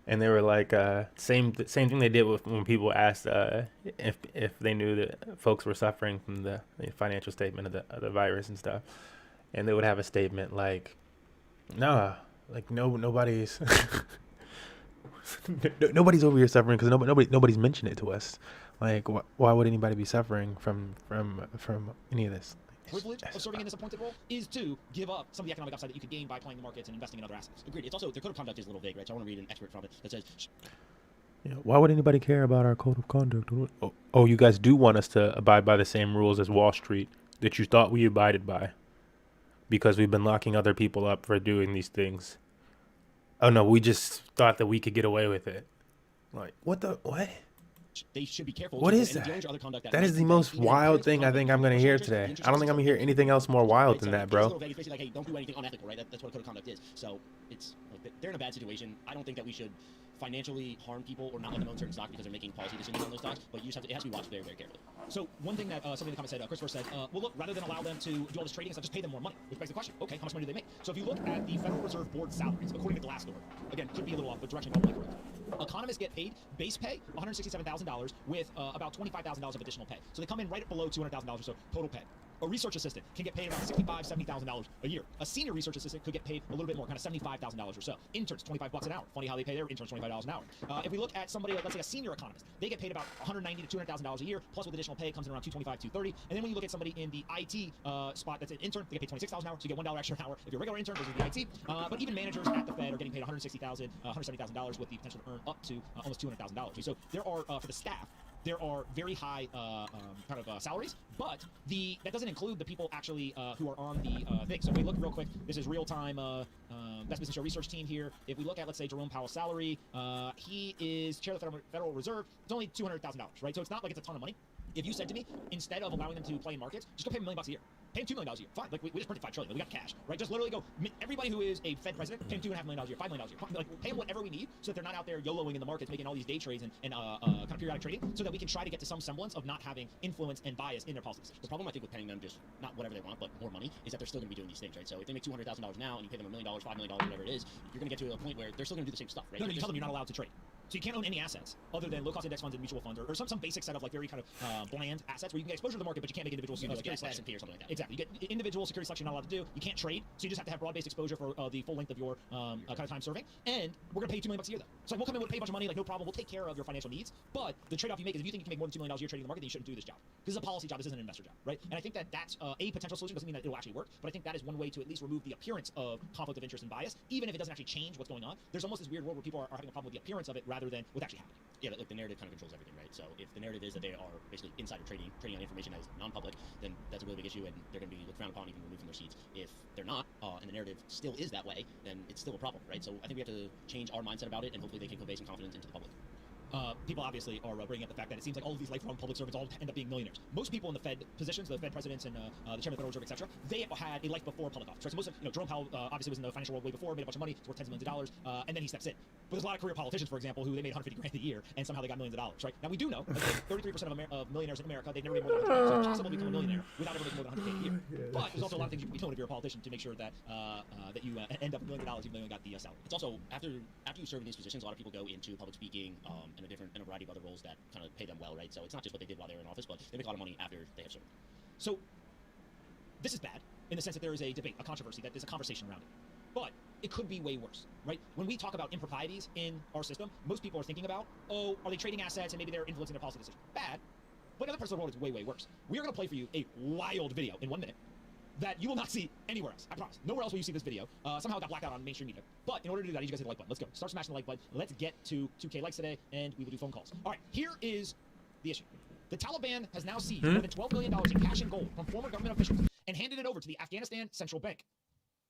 and they were like, same thing they did with when people asked if they knew that folks were suffering from the financial statement of the virus and stuff, and they would have a statement like, nah, like nobody's nobody's over here suffering because nobody's mentioned it to us. Like, why would anybody be suffering from any of this? privilege of serving in this appointed role is to give up some of the economic upside that you could gain by playing the markets and investing in other assets. Agreed. It's also, their code of conduct is a little vague, right? So I want to read an excerpt from it that says, yeah, why would anybody care about our code of conduct? Oh, you guys do want us to abide by the same rules as Wall Street that you thought we abided by because we've been locking other people up for doing these things. Oh, no, we just thought that we could get away with it. Like, what? they should be careful. What is that? That is the most wild thing I think I'm going to hear today. I don't think I'm going to hear anything else more wild than that, bro. It's basically like, hey, don't do anything unethical, right? That's what a code of conduct is. So it's like, they're in a bad situation. I don't think that we should financially harm people or not let them own certain stocks because they're making policy decisions on those stocks, but you just have to, it has to be watched very, very carefully. So one thing that somebody in the comments said, Christopher said, well, look, rather than allow them to do all this trading and stuff, just pay them more money, which begs the question, okay, how much money do they make? So if you look at the Federal Reserve Board salaries, according to Glassdoor, again, could be a little off, but directionally probably correct. Economists get paid base pay, $167,000, with about $25,000 of additional pay. So they come in right below $200,000 or so total pay. A research assistant can get paid about $65,000, $70,000 a year. A senior research assistant could get paid a little bit more, kind of $75,000 or so. Interns, $25 an hour. Funny how they pay their interns $25 an hour. If we look at somebody, let's say a senior economist, they get paid about $190,000 to $200,000 a year, plus with additional pay comes in around $225, $230. And then when you look at somebody in the IT spot that's an intern, they get paid $26 an hour, so you get $1 extra an hour if you're a regular intern versus the IT. But even managers at the Fed are getting paid $160,000, $170,000 with the potential to earn up to almost $200,000. So there are, for the staff, there are very high salaries, but that doesn't include the people actually who are on the thing. So if we look real quick, this is real-time Best Business Show research team here. If we look at, let's say, Jerome Powell's salary, he is chair of the Federal Reserve. It's only $200,000, right? So it's not like it's a ton of money. If you said to me, instead of allowing them to play in markets, just go pay him $1 million a year. Pay him $2 million a year. Fine. Like we just printed $5 trillion. We got cash, right? Just literally go. Everybody who is a Fed president, pay him $2.5 million a year, $5 million a year. Like pay them whatever we need, so that they're not out there YOLOing in the markets, making all these day trades and kind of periodic trading, so that we can try to get to some semblance of not having influence and bias in their policy decisions. The problem I think with paying them just not whatever they want, but more money, is that they're still going to be doing these things, right? So if they make $200,000 now and you pay them $1 million, $5 million, whatever it is, you're going to get to a point where they're still going to do the same stuff, right? No, you tell them you're not allowed to trade. So you can't own any assets other than low-cost index funds and mutual funds, or some basic set of like very kind of bland assets where you can get exposure to the market, but you can't make individual securities. Like an S&P or something like that. Exactly. You get individual security selection you're not allowed to do. You can't trade, so you just have to have broad-based exposure for the full length of your kind of time serving. And we're going to pay you $2 million a year, though. So like, we'll come in, we'll pay a bunch of money, like no problem. We'll take care of your financial needs. But the trade-off you make is if you think you can make more than $2 million a year trading the market, then you shouldn't do this job. This is a policy job. This isn't an investor job, right? And I think that that's a potential solution. Doesn't mean that it'll actually work, but I think that is one way to at least remove the appearance of conflict of interest and bias, even if it doesn't actually change what's going on. There's almost this weird world where people are having a problem with the appearance of it rather than what's actually happening. Yeah, but look, the narrative kind of controls everything, right? So if the narrative is that they are basically insider trading on information that is non-public, then that's a really big issue, and they're going to be looked frowned upon, even removed from their seats. If they're not, and the narrative still is that way, then it's still a problem, right? So I think we have to change our mindset about it, and hopefully they can convey some confidence into the public. People obviously are bringing up the fact that it seems like all of these lifelong public servants all end up being millionaires. Most people in the Fed positions, the Fed presidents and the chairman of the Federal Reserve, etc., they had a life before public office. Right? So most of, Jerome Powell obviously was in the financial world way before, made a bunch of money, it's worth tens of millions of dollars, and then he steps in. But there's a lot of career politicians, for example, who they made $150 grand a year, and somehow they got millions of dollars. Right? Now we do know that 33% of millionaires in America, they've never made more than $100K. So it's possible to become a millionaire without ever making more than $100K a year. But there's also a lot of things you can be doing if you're a politician to make sure that that you end up with $1 million even though you got the salary. It's also after you serve in these positions, a lot of people go into public speaking and a variety of other roles that kind of pay them well, right? So it's not just what they did while they were in office, but they make a lot of money after they have served. So this is bad in the sense that there is a debate, a controversy, that there's a conversation around it. But it could be way worse, right? When we talk about improprieties in our system, most people are thinking about, oh, are they trading assets and maybe they're influencing their policy decisions? Bad. But in other parts of the world, it's way, way worse. We are going to play for you a wild video in 1 minute that you will not see anywhere else. I promise. Nowhere else will you see this video. Somehow it got blacked out on mainstream media. But in order to do that, I need you guys to hit the like button. Let's go. Start smashing the like button. Let's get to 2K likes today, and we will do phone calls. All right, here is the issue. The Taliban has now seized more than $12 million in cash and gold from former government officials and handed it over to the Afghanistan Central Bank.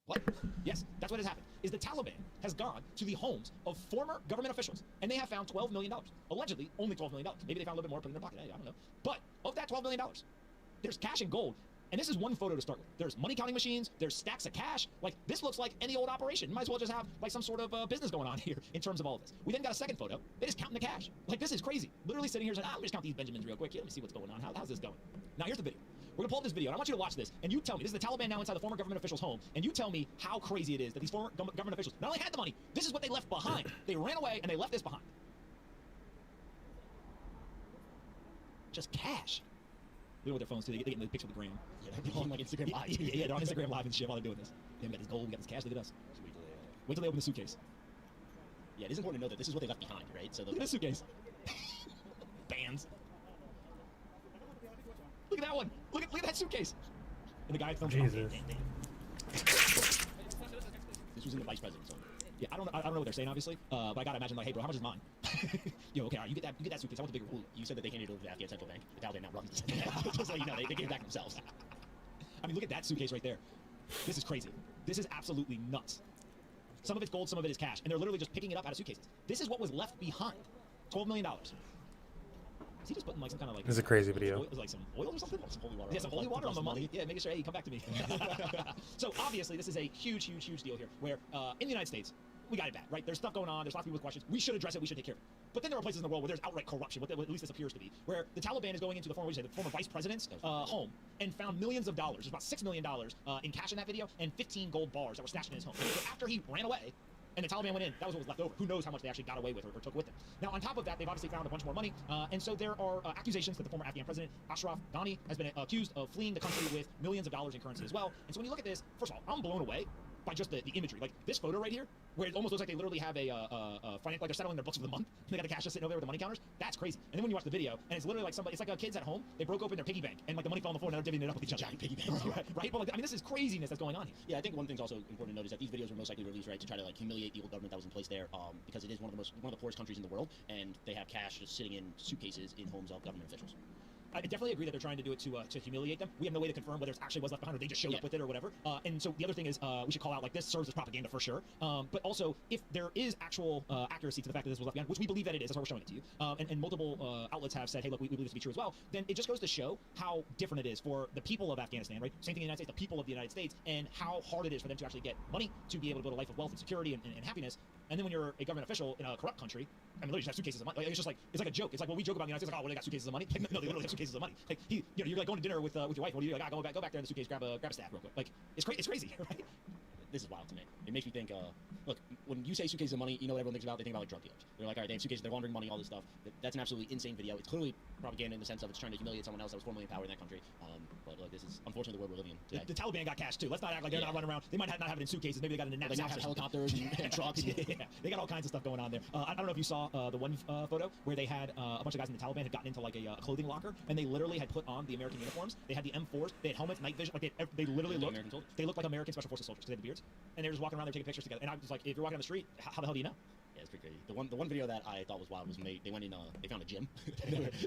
What? Yes, that's what has happened. Is the Taliban has gone to the homes of former government officials, and they have found $12 million. Allegedly, only $12 million. Maybe they found a little bit more, put it in their pocket. I don't know. But of that $12 million, there's cash and gold. And this is one photo to start with. There's money counting machines. There's stacks of cash. Like, this looks like any old operation. You might as well just have, like, some sort of business going on here in terms of all of this. We then got a second photo. They just counting the cash. Like, this is crazy. Literally sitting here saying, let me just count these Benjamins real quick. Here, let me see what's going on. How's this going? Now, here's the video. We're going to pull up this video, and I want you to watch this, and you tell me, this is the Taliban now inside the former government official's home, and you tell me how crazy it is that these former government officials not only had the money, this is what they left behind. They ran away, and they left this behind. Just cash. They do with their phones, too. They get the picture of the gram. Yeah, they're on like Instagram Live. Yeah, they're on Instagram Live and shit while they're doing this. Damn, we got this gold, we got this cash, look at us. Wait till they open the suitcase. Yeah, it is important to know that this is what they left behind, right? So Look at this suitcase. Bands. Look at that one. Look at that suitcase. And the guy filmed Jesus. this was in the vice president. So. Yeah, I don't know what they're saying, obviously, but I gotta imagine, like, hey, bro, how much is mine? Yo, okay, all right, you get that suitcase. I want the bigger one. You said that they handed it over to the Afghan Central Bank. The Taliban now runs this. Just so you know, they gave it back themselves. I mean, look at that suitcase right there. This is crazy. This is absolutely nuts. Some of it's gold, some of it is cash, and they're literally just picking it up out of suitcases. This is what was left behind. $12 million. Is he just putting like some kind of like... This is a crazy video. Oil, like some oil or something? Some holy water. Yeah, some holy water on the money. Yeah, making sure, hey, come back to me. So obviously, this is a huge, huge, huge deal here, where in the United States, we got it bad, right? There's stuff going on. There's lots of people with questions. We should address it. We should take care of it. But then there are places in the world where there's outright corruption, what at least this appears to be, where the Taliban is going into the former vice president's home and found millions of dollars. There's about $6 million in cash in that video and 15 gold bars that were stashed in his home. So after he ran away, and the Taliban went in. That was what was left over. Who knows how much they actually got away with or took with them. Now, on top of that, they've obviously found a bunch more money, and so there are accusations that the former Afghan president, Ashraf Ghani, has been accused of fleeing the country with millions of dollars in currency as well. And so when you look at this, first of all, I'm blown away by just the imagery. Like this photo right here, where it almost looks like they literally have a like they're settling their books for the month. They got the cash just sitting over there with the money counters. That's crazy. And then when you watch the video, and it's literally like somebody, it's like kids at home. They broke open their piggy bank, and like the money fell on the floor, and they're divvying it up with each other. Giant piggy bank. Right? Well, like, I mean, this is craziness that's going on here. Yeah, I think one thing's also important to note is that these videos were most likely released, right, to try to like humiliate the old government that was in place there, because it is one of the poorest countries in the world, and they have cash just sitting in suitcases in homes of government officials. I definitely agree that they're trying to do it to humiliate them. We have no way to confirm whether it actually was left behind or they just showed up with it or whatever. And so the other thing is we should call out, like, this serves as propaganda for sure. But also, if there is actual accuracy to the fact that this was left behind, which we believe that it is, that's why we're showing it to you, and multiple outlets have said, hey, look, we believe this to be true as well, then it just goes to show how different it is for the people of Afghanistan, right? Same thing in the United States, the people of the United States, and how hard it is for them to actually get money to be able to build a life of wealth and security and happiness. And then when you're a government official in a corrupt country, I mean, literally just have suitcases of money. Like, it's just like, it's like a joke. It's like, well, we joke about the United States, like, oh, well, they got suitcases of money. Like, no, they literally have suitcases of money. Like, you're like going to dinner with your wife. What do you do? Like, go back there in the suitcase, grab a stack real quick. Like, it's crazy, right? This is wild to me. It makes me think, look, when you say suitcases of money, you know what everyone thinks about? They think about like drug dealers. They're like, all right, they have suitcases, they're laundering money, all this stuff. That's an absolutely insane video. It's clearly propaganda in the sense of it's trying to humiliate someone else that was formerly in power in that country. But look, this is unfortunately the world we're living in today. The Taliban got cash too. Let's not act like they're not running around. They might not have it in suitcases. Maybe they got it in They now have helicopters and trucks. Yeah, they got all kinds of stuff going on there. I don't know if you saw the one photo where they had a bunch of guys in the Taliban had gotten into like a clothing locker, and they literally had put on the American uniforms. They had the M4s, they had helmets, night vision, like they literally looked. They looked like American Special Forces soldiers because they had the beards, and they were just walking around there taking pictures together. And I was like, if you're walking on the street, how the hell do you know? Yeah, it's pretty crazy. The one video that I thought was wild was they went in, they found a gym.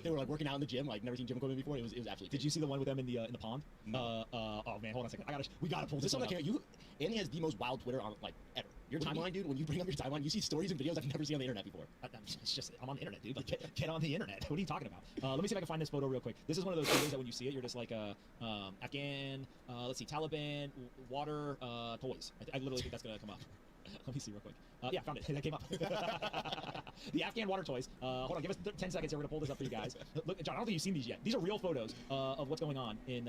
they were like working out in the gym, like never seen gym equipment before. It was absolutely crazy. Did you see the one with them in the pond? No. Oh man, hold on a second. We gotta pull This this one up. Andy has the most wild Twitter on like ever. Your timeline, dude. When you bring up your timeline, you see stories and videos I've never seen on the internet before. It's just, I'm on the internet, dude. Like, get on the internet. What are you talking about? Let me see if I can find this photo real quick. This is one of those photos that when you see it, you're just like, Afghan, let's see, Taliban, water, toys. I literally think that's gonna come up. Let me see real quick. Yeah, found it. That came up. The Afghan water toys. Hold on, give us 10 seconds here. We're gonna pull this up for you guys. Look, John, I don't think you've seen these yet. These are real photos of what's going on in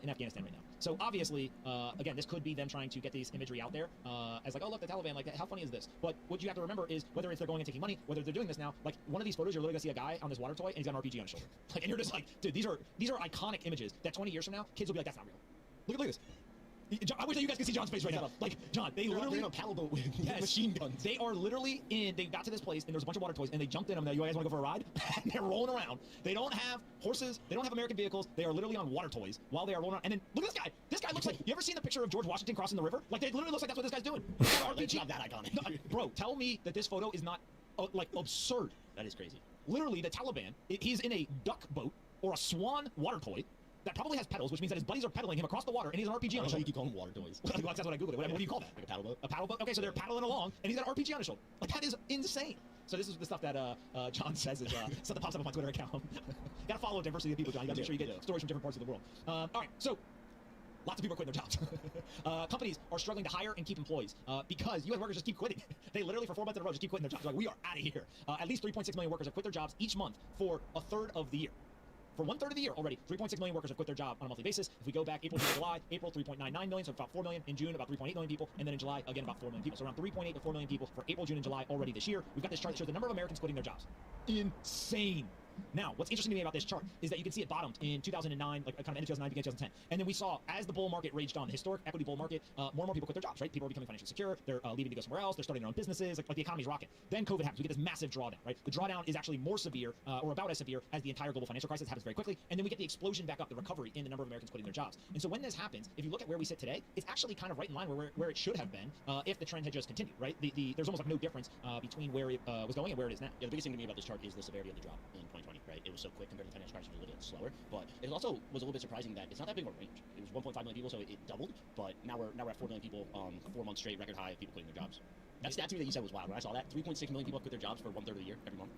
Afghanistan right now. So obviously, again, this could be them trying to get these imagery out there as like, oh look, the Taliban. Like, how funny is this? But what you have to remember is whether it's they're going and taking money, whether they're doing this now. Like one of these photos, you're literally gonna see a guy on this water toy and he's got an RPG on his shoulder. Like, and you're just like, dude, these are iconic images that 20 years from now, kids will be like, that's not real. Look at this. John, I wish that you guys could see John's face right now. Like, John, they literally on a paddle boat with machine guns. They are literally they got to this place and there's a bunch of water toys and they jumped in them. You guys want to go for a ride? And they're rolling around. They don't have horses. They don't have American vehicles. They are literally on water toys while they are rolling around. And then look at this guy. This guy looks like, you ever seen the picture of George Washington crossing the river? Like, it literally looks like that's what this guy's doing. It's not that iconic. No, bro, tell me that this photo is not like absurd. That is crazy. Literally, the Taliban, he's in a duck boat or a swan water toy that probably has pedals, which means that his buddies are pedaling him across the water, and he's an RPG on his shoulder. You keep calling them water toys. Well, that's what I googled it. What do you call that? Like a paddle boat? A paddle boat? Okay, so they're paddling along, and he's got an RPG on his shoulder. Like, that is insane. So this is the stuff that John says is stuff that pops up on my Twitter account. Gotta follow diversity of people, John. You gotta make sure you get stories from different parts of the world. All right, so lots of people are quitting their jobs. Companies are struggling to hire and keep employees because U.S. workers just keep quitting. They literally, for 4 months in a row, just keep quitting their jobs. Like, we are out of here. At least 3.6 million workers have quit their jobs each month for a third of the year. For 1/3 of the year already, 3.6 million workers have quit their job on a monthly basis. If we go back April to July, April 3.99 million, so about 4 million. In June, about 3.8 million people, and then in July, again, about 4 million people. So around 3.8 to 4 million people for April, June, and July already this year. We've got this chart that shows the number of Americans quitting their jobs. Insane. Now, what's interesting to me about this chart is that you can see it bottomed in 2009, like kind of end of 2009, beginning of 2010. And then we saw, as the bull market raged on, the historic equity bull market, more and more people quit their jobs, right? People are becoming financially secure. They're leaving to go somewhere else. They're starting their own businesses. Like the economy's rocking. Then COVID happens. We get this massive drawdown, right? The drawdown is actually more severe, or about as severe as the entire global financial crisis. It happens very quickly. And then we get the explosion back up, the recovery in the number of Americans quitting their jobs. And so when this happens, if you look at where we sit today, it's actually kind of right in line where it should have been if the trend had just continued, right? There's almost like no difference between where it was going and where it is now. Yeah, the biggest thing to me about this chart is the severity of the drop in 2020, right? It was so quick compared to the financial crisis, it was a little bit slower, but it also was a little bit surprising that it's not that big of a range. It was 1.5 million people, so it doubled, but now we're at 4 million people, 4 months straight, record high of people quitting their jobs. That stat to me that you said was wild. When I saw that, 3.6 million people quit their jobs for 1/3 of the year every month.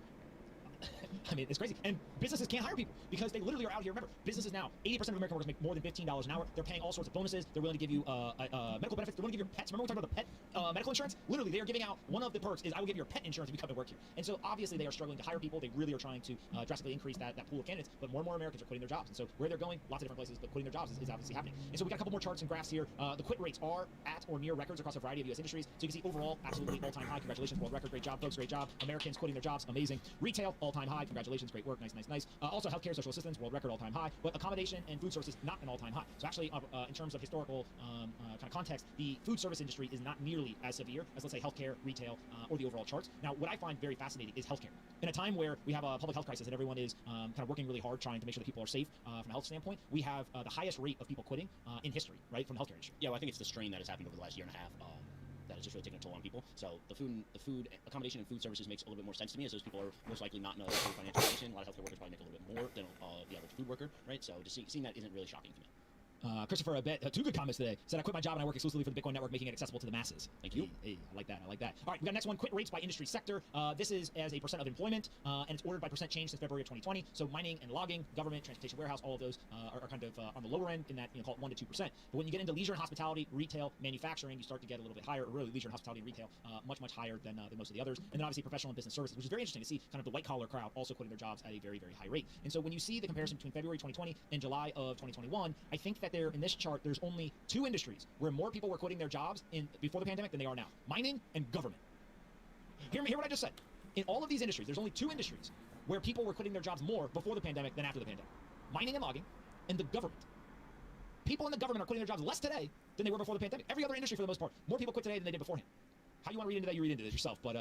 I mean, it's crazy. And businesses can't hire people because they literally are out here. Remember, businesses now, 80% of American workers make more than $15 an hour. They're paying all sorts of bonuses. They're willing to give you medical benefits. They're willing to give your pets. Remember we talked about the pet medical insurance? Literally, they are giving out, one of the perks is I will give your pet insurance if you come to work here. And so obviously they are struggling to hire people. They really are trying to drastically increase that pool of candidates, but more and more Americans are quitting their jobs. And so where they're going, lots of different places, but quitting their jobs is obviously happening. And so we got a couple more charts and graphs here. The quit rates are at or near records across a variety of U.S. industries. So you can see overall, absolutely all-time high. Congratulations, world record. Great job, folks. Great job. Americans quitting their jobs. Amazing. Retail, all-time high. Congratulations. Great work. Nice, nice, nice. Also, healthcare, social assistance, world record, all-time high. But accommodation and food services, not an all-time high. So actually, in terms of historical kind of context, the food service industry is not nearly as severe as, let's say, healthcare, retail, or the overall charts. Now, what I find very fascinating is healthcare. In a time where we have a public health crisis and everyone is kind of working really hard trying to make sure that people are safe from a health standpoint, we have the highest rate of people quitting in history, right, from the healthcare industry. Yeah, well, I think it's the strain that has happened over the last year and a half. That has just really taken a toll on people. So the food accommodation and food services makes a little bit more sense to me, as those people are most likely not in a financial position. A lot of healthcare workers probably make a little bit more than the average food worker, right? So just seeing that isn't really shocking to me. Christopher, two good comments today. Said, I quit my job and I work exclusively for the Bitcoin network, making it accessible to the masses. Thank you. Hey, I like that. I like that. All right, we got next one, quit rates by industry sector. This is as a percent of employment, and it's ordered by percent change since February of 2020. So mining and logging, government, transportation, warehouse, all of those are kind of on the lower end in that, call it 1 to 2%. But when you get into leisure and hospitality, retail, manufacturing, you start to get a little bit higher, or really leisure and hospitality and retail, much, much higher than most of the others. And then obviously professional and business services, which is very interesting to see kind of the white collar crowd also quitting their jobs at a very, very high rate. And so when you see the comparison between February 2020 and July of 2021, I think that in this chart, there's only 2 industries where more people were quitting their jobs before the pandemic than they are now. Mining and government. Hear what I just said. In all of these industries, there's only 2 industries where people were quitting their jobs more before the pandemic than after the pandemic. Mining and logging, and the government. People in the government are quitting their jobs less today than they were before the pandemic. Every other industry, for the most part, more people quit today than they did beforehand. How you want to read into that, you read into it yourself, but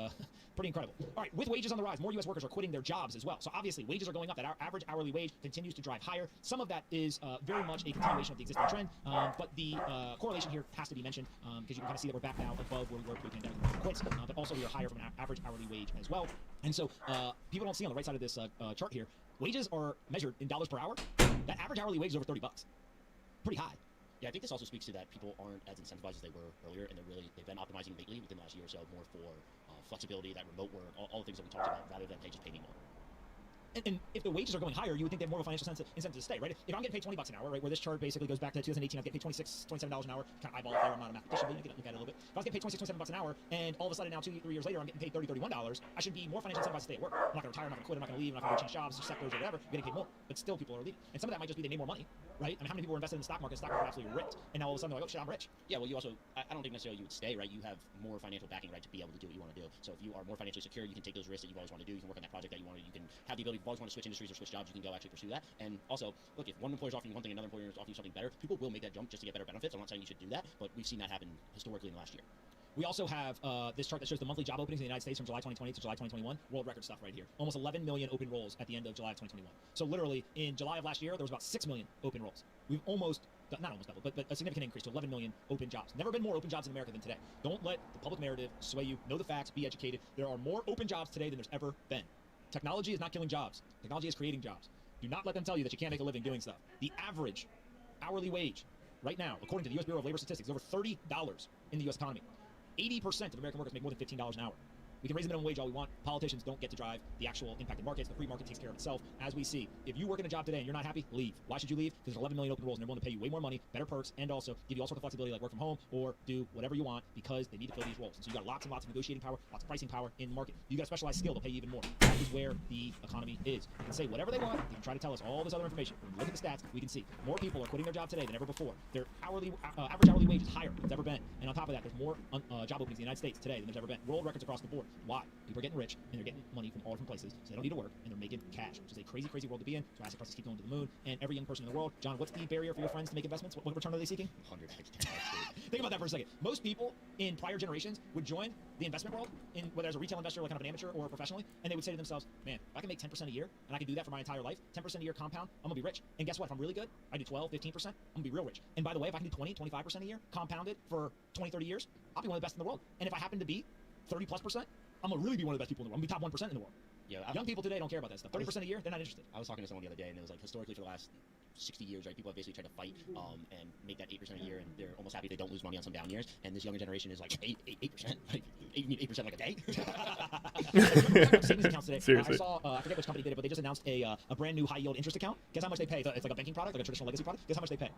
pretty incredible. All right, with wages on the rise, more U.S. workers are quitting their jobs as well. So obviously, wages are going up. That our average hourly wage continues to drive higher. Some of that is very much a continuation of the existing trend, but the correlation here has to be mentioned because you can kind of see that we're back now above where we were pre-pandemic quits, but also we are higher from an average hourly wage as well. And so people don't see on the right side of this chart here, wages are measured in dollars per hour. That average hourly wage is over $30. Pretty high. Yeah, I think this also speaks to that people aren't as incentivized as they were earlier, and they've been optimizing lately within the last year or so more for flexibility, that remote work, all the things that we talked about, rather than, hey, just pay me more. And if the wages are going higher, you would think they have more of a financial incentive to stay, right? If I'm getting paid $20 an hour, right, where this chart basically goes back to 2018, I was getting paid $27 an hour, kind of eyeball it there, I'm not a mathematician, but you can look at it a little bit. If I was getting paid $27 an hour, and all of a sudden now 2-3 years later, I'm getting paid $31, I should be more financially incentivized to stay at work. I'm not going to retire, I'm not going to quit, I'm not going to leave, I'm not going to change jobs, sectors, or whatever. I'm getting paid more, but still people are leaving. And some of that might just be they made more money, right? I mean, how many people were invested in the stock market? The stock market absolutely ripped, and now all of a sudden they're like, oh shit, I'm rich. Yeah, well, you also, I don't think necessarily you would stay, right? You have more financial backing, right, to be able to do what you want to do. So if you are more financially secure, you can take those risks that you've always wanted to do. You can work on that project that you want to. You can have the ability, if you always want to switch industries or switch jobs, you can go actually pursue that. And also, look, if one employer is offering you one thing, another employer is offering you something better, people will make that jump just to get better benefits. I'm not saying you should do that, but we've seen that happen historically in the last year. We also have this chart that shows the monthly job openings in the United States from July 2020 to July 2021. World record stuff right here. Almost 11 million open roles at the end of July of 2021. So literally, in July of last year, there was about 6 million open roles. We've not almost doubled, but a significant increase to 11 million open jobs. Never been more open jobs in America than today. Don't let the public narrative sway you. Know the facts, be educated. There are more open jobs today than there's ever been. Technology is not killing jobs. Technology is creating jobs. Do not let them tell you that you can't make a living doing stuff. The average hourly wage right now, according to the U.S. Bureau of Labor Statistics, is over $30 in the U.S. economy. 80% of American workers make more than $15 an hour. We can raise the minimum wage all we want. Politicians don't get to drive the actual impacted markets. The free market takes care of itself. As we see, if you work in a job today and you're not happy, leave. Why should you leave? Because there's 11 million open roles and they're willing to pay you way more money, better perks, and also give you all sorts of flexibility like work from home or do whatever you want because they need to fill these roles. And so you got lots and lots of negotiating power, lots of pricing power in the market. You got a specialized skill, they'll pay you even more. That is where the economy is. They can say whatever they want. They can try to tell us all this other information. When we look at the stats, we can see more people are quitting their job today than ever before. Their average hourly wage is higher than it's ever been. And on top of that, there's more job openings in the United States today than there's ever been. World records across the board. Why? People are getting rich and they're getting money from all different places, so they don't need to work and they're making cash, which is a crazy, crazy world to be in. So asset prices keep going to the moon, and every young person in the world. John, what's the barrier for your friends to make investments? What return are they seeking? 100x. Think about that for a second. Most people in prior generations would join the investment world, whether as a retail investor, like kind of an amateur or professionally, and they would say to themselves, man, if I can make 10% a year and I can do that for my entire life, 10% a year compound, I'm gonna be rich. And guess what? If I'm really good, I do 12, 15%, I'm gonna be real rich. And by the way, if I can do 20, 25% a year compounded for 20, 30 years, I'll be one of the best in the world. And if I happen to be 30+%, I'm gonna really be one of the best people in the world. I'm gonna be top 1% in the world. Yeah, Young people today don't care about that stuff. 30% a year, they're not interested. I was talking to someone the other day, and it was like historically for the last 60 years, right? People have basically tried to fight and make that 8% a year, and they're almost happy they don't lose money on some down years. And this younger generation is like 8%. Like, you mean 8% like a day? Savings accounts today. Seriously. I saw, I forget which company did it, but they just announced a brand new high yield interest account. Guess how much they pay? It's like a banking product, like a traditional legacy product. Guess how much they pay?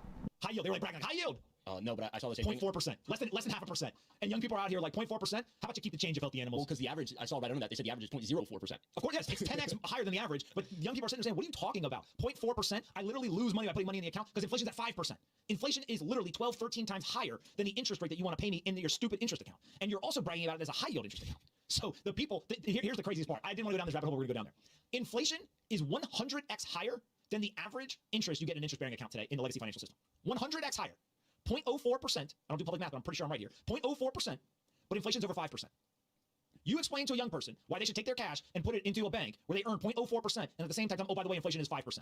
High yield. They were like bragging, high yield. No, but I saw the same thing. 0.4%, less than half a percent. And young people are out here like 0.4%. How about you keep the change of healthy animals? Well, because the average, I saw right under that, they said the average is 0.04%. Of course, yes, it's 10x higher than the average, but young people are sitting there saying, what are you talking about? 0.4%? I literally lose money by putting money in the account because inflation's at 5%. Inflation is literally 12, 13 times higher than the interest rate that you want to pay me into your stupid interest account. And you're also bragging about it as a high yield interest account. So the people, here's the craziest part. I didn't want to go down this rabbit hole, but we're going to go down there. Inflation is 100x higher than the average interest you get in an interest-bearing account today in the legacy financial system. 100x higher. 0.04%. I don't do public math, but I'm pretty sure I'm right here. 0.04%, but inflation's over 5%. You explain to a young person why they should take their cash and put it into a bank where they earn 0.04%, and at the same time, oh, by the way, inflation is 5%.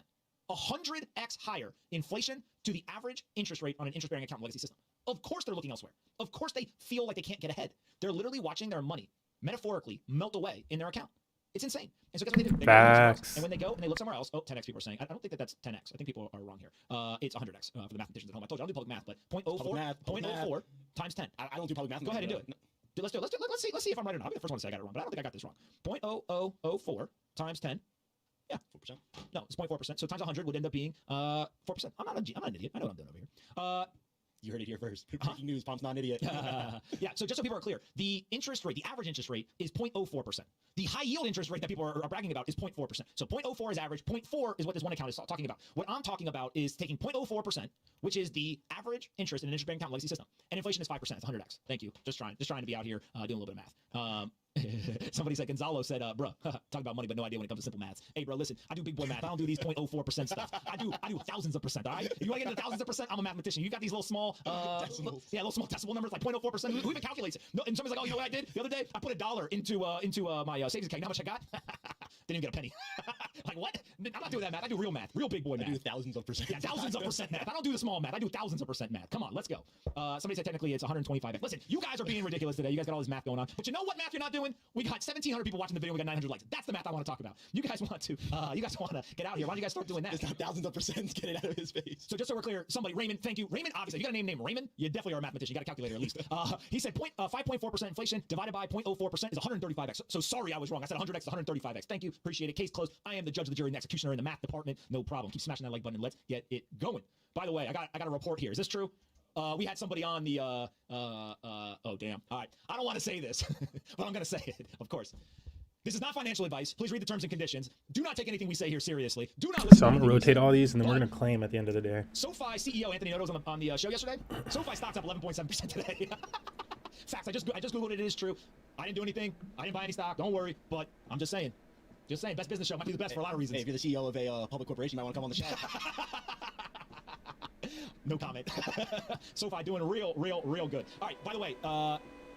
100x higher inflation to the average interest rate on an interest-bearing account in the legacy system. Of course they're looking elsewhere. Of course they feel like they can't get ahead. They're literally watching their money, metaphorically, melt away in their account. It's insane. And so guess what they do? They go Facts. and when they go and they look somewhere else, 10x people are saying. I don't think that's 10x. I think people are wrong here. It's 100x for the mathematicians at home. I told you I don't do public math, but 0.04 times 10. I don't do public math. Go ahead and do it. Dude, let's do it. Let's see if I'm right or not. I'll be the first one to say I got it wrong, but I don't think I got this wrong. 0.0004 times 10. Yeah, 4%. No, it's 0.4%. So times 100 would end up being 4%. I'm not an idiot. I know what I'm doing over here. You heard it here first. Breaking news, Palm's not an idiot. Yeah, so just so people are clear, the interest rate, the average interest rate is 0.04%. The high yield interest rate that people are bragging about is 0.4%. So 0.04 is average, 0.4 is what this one account is talking about. What I'm talking about is taking 0.04%, which is the average interest in an interest-bearing account legacy system. And inflation is 5%. It's 100x. Thank you. Just trying to be out here doing a little bit of math. Somebody said, Gonzalo said, bruh, talk about money, but no idea when it comes to simple maths. Hey, bro, listen, I do big boy math. I don't do these 0.04% stuff. I do thousands of percent, all right? If you want to get into thousands of percent, I'm a mathematician. You got these little small, little small decimal numbers like 0.04%. Who even calculates it? No, and somebody's like, oh, you know what I did? The other day, I put $1 into my savings account. You know how much I got? Didn't even get a penny. Like, what? I'm not doing that math. I do real math, real big boy math. I do thousands of percent. Yeah, thousands of percent math. I don't do the small math. I do thousands of percent math. Come on, let's go. Somebody said technically it's 125x. Listen, you guys are being ridiculous today. You guys got all this math going on. But you know what math you're not doing? We got 1,700 people watching the video. We got 900 likes. That's the math I want to talk about. You guys want to get out here. Why don't you guys start doing that? It's not thousands of percent. Get it out of his face. So just so we're clear, somebody, Raymond, thank you. Raymond, obviously, you got a name Raymond? You definitely are a mathematician. You got a calculator at least. He said 5.4% inflation divided by 0.04% is 135x. So sorry, I was wrong. I said 100x, 135x. Thank you. Appreciate it. Case closed. I am the judge of the jury and executioner in the math department. No problem. Keep smashing that like button and let's get it going. By the way, I got a report here. Is this true? We had somebody on the, oh, damn. All right. I don't want to say this, but I'm going to say it, of course. This is not financial advice. Please read the terms and conditions. Do not take anything we say here seriously. Do not listen So I'm to gonna anything we rotate say. all these, and then we're gonna claim at the end of the day. SoFi CEO Anthony Noto was on the show yesterday. SoFi stock's up 11.7% today. Facts. I just googled it. It is true. I didn't do anything. I didn't buy any stock. Don't worry. But I'm just saying. Just saying. Best business show. Might be the best for a lot of reasons. Hey, if you're the CEO of a public corporation, you might want to come on the show. No comment. SoFi doing real good. All right. By the way,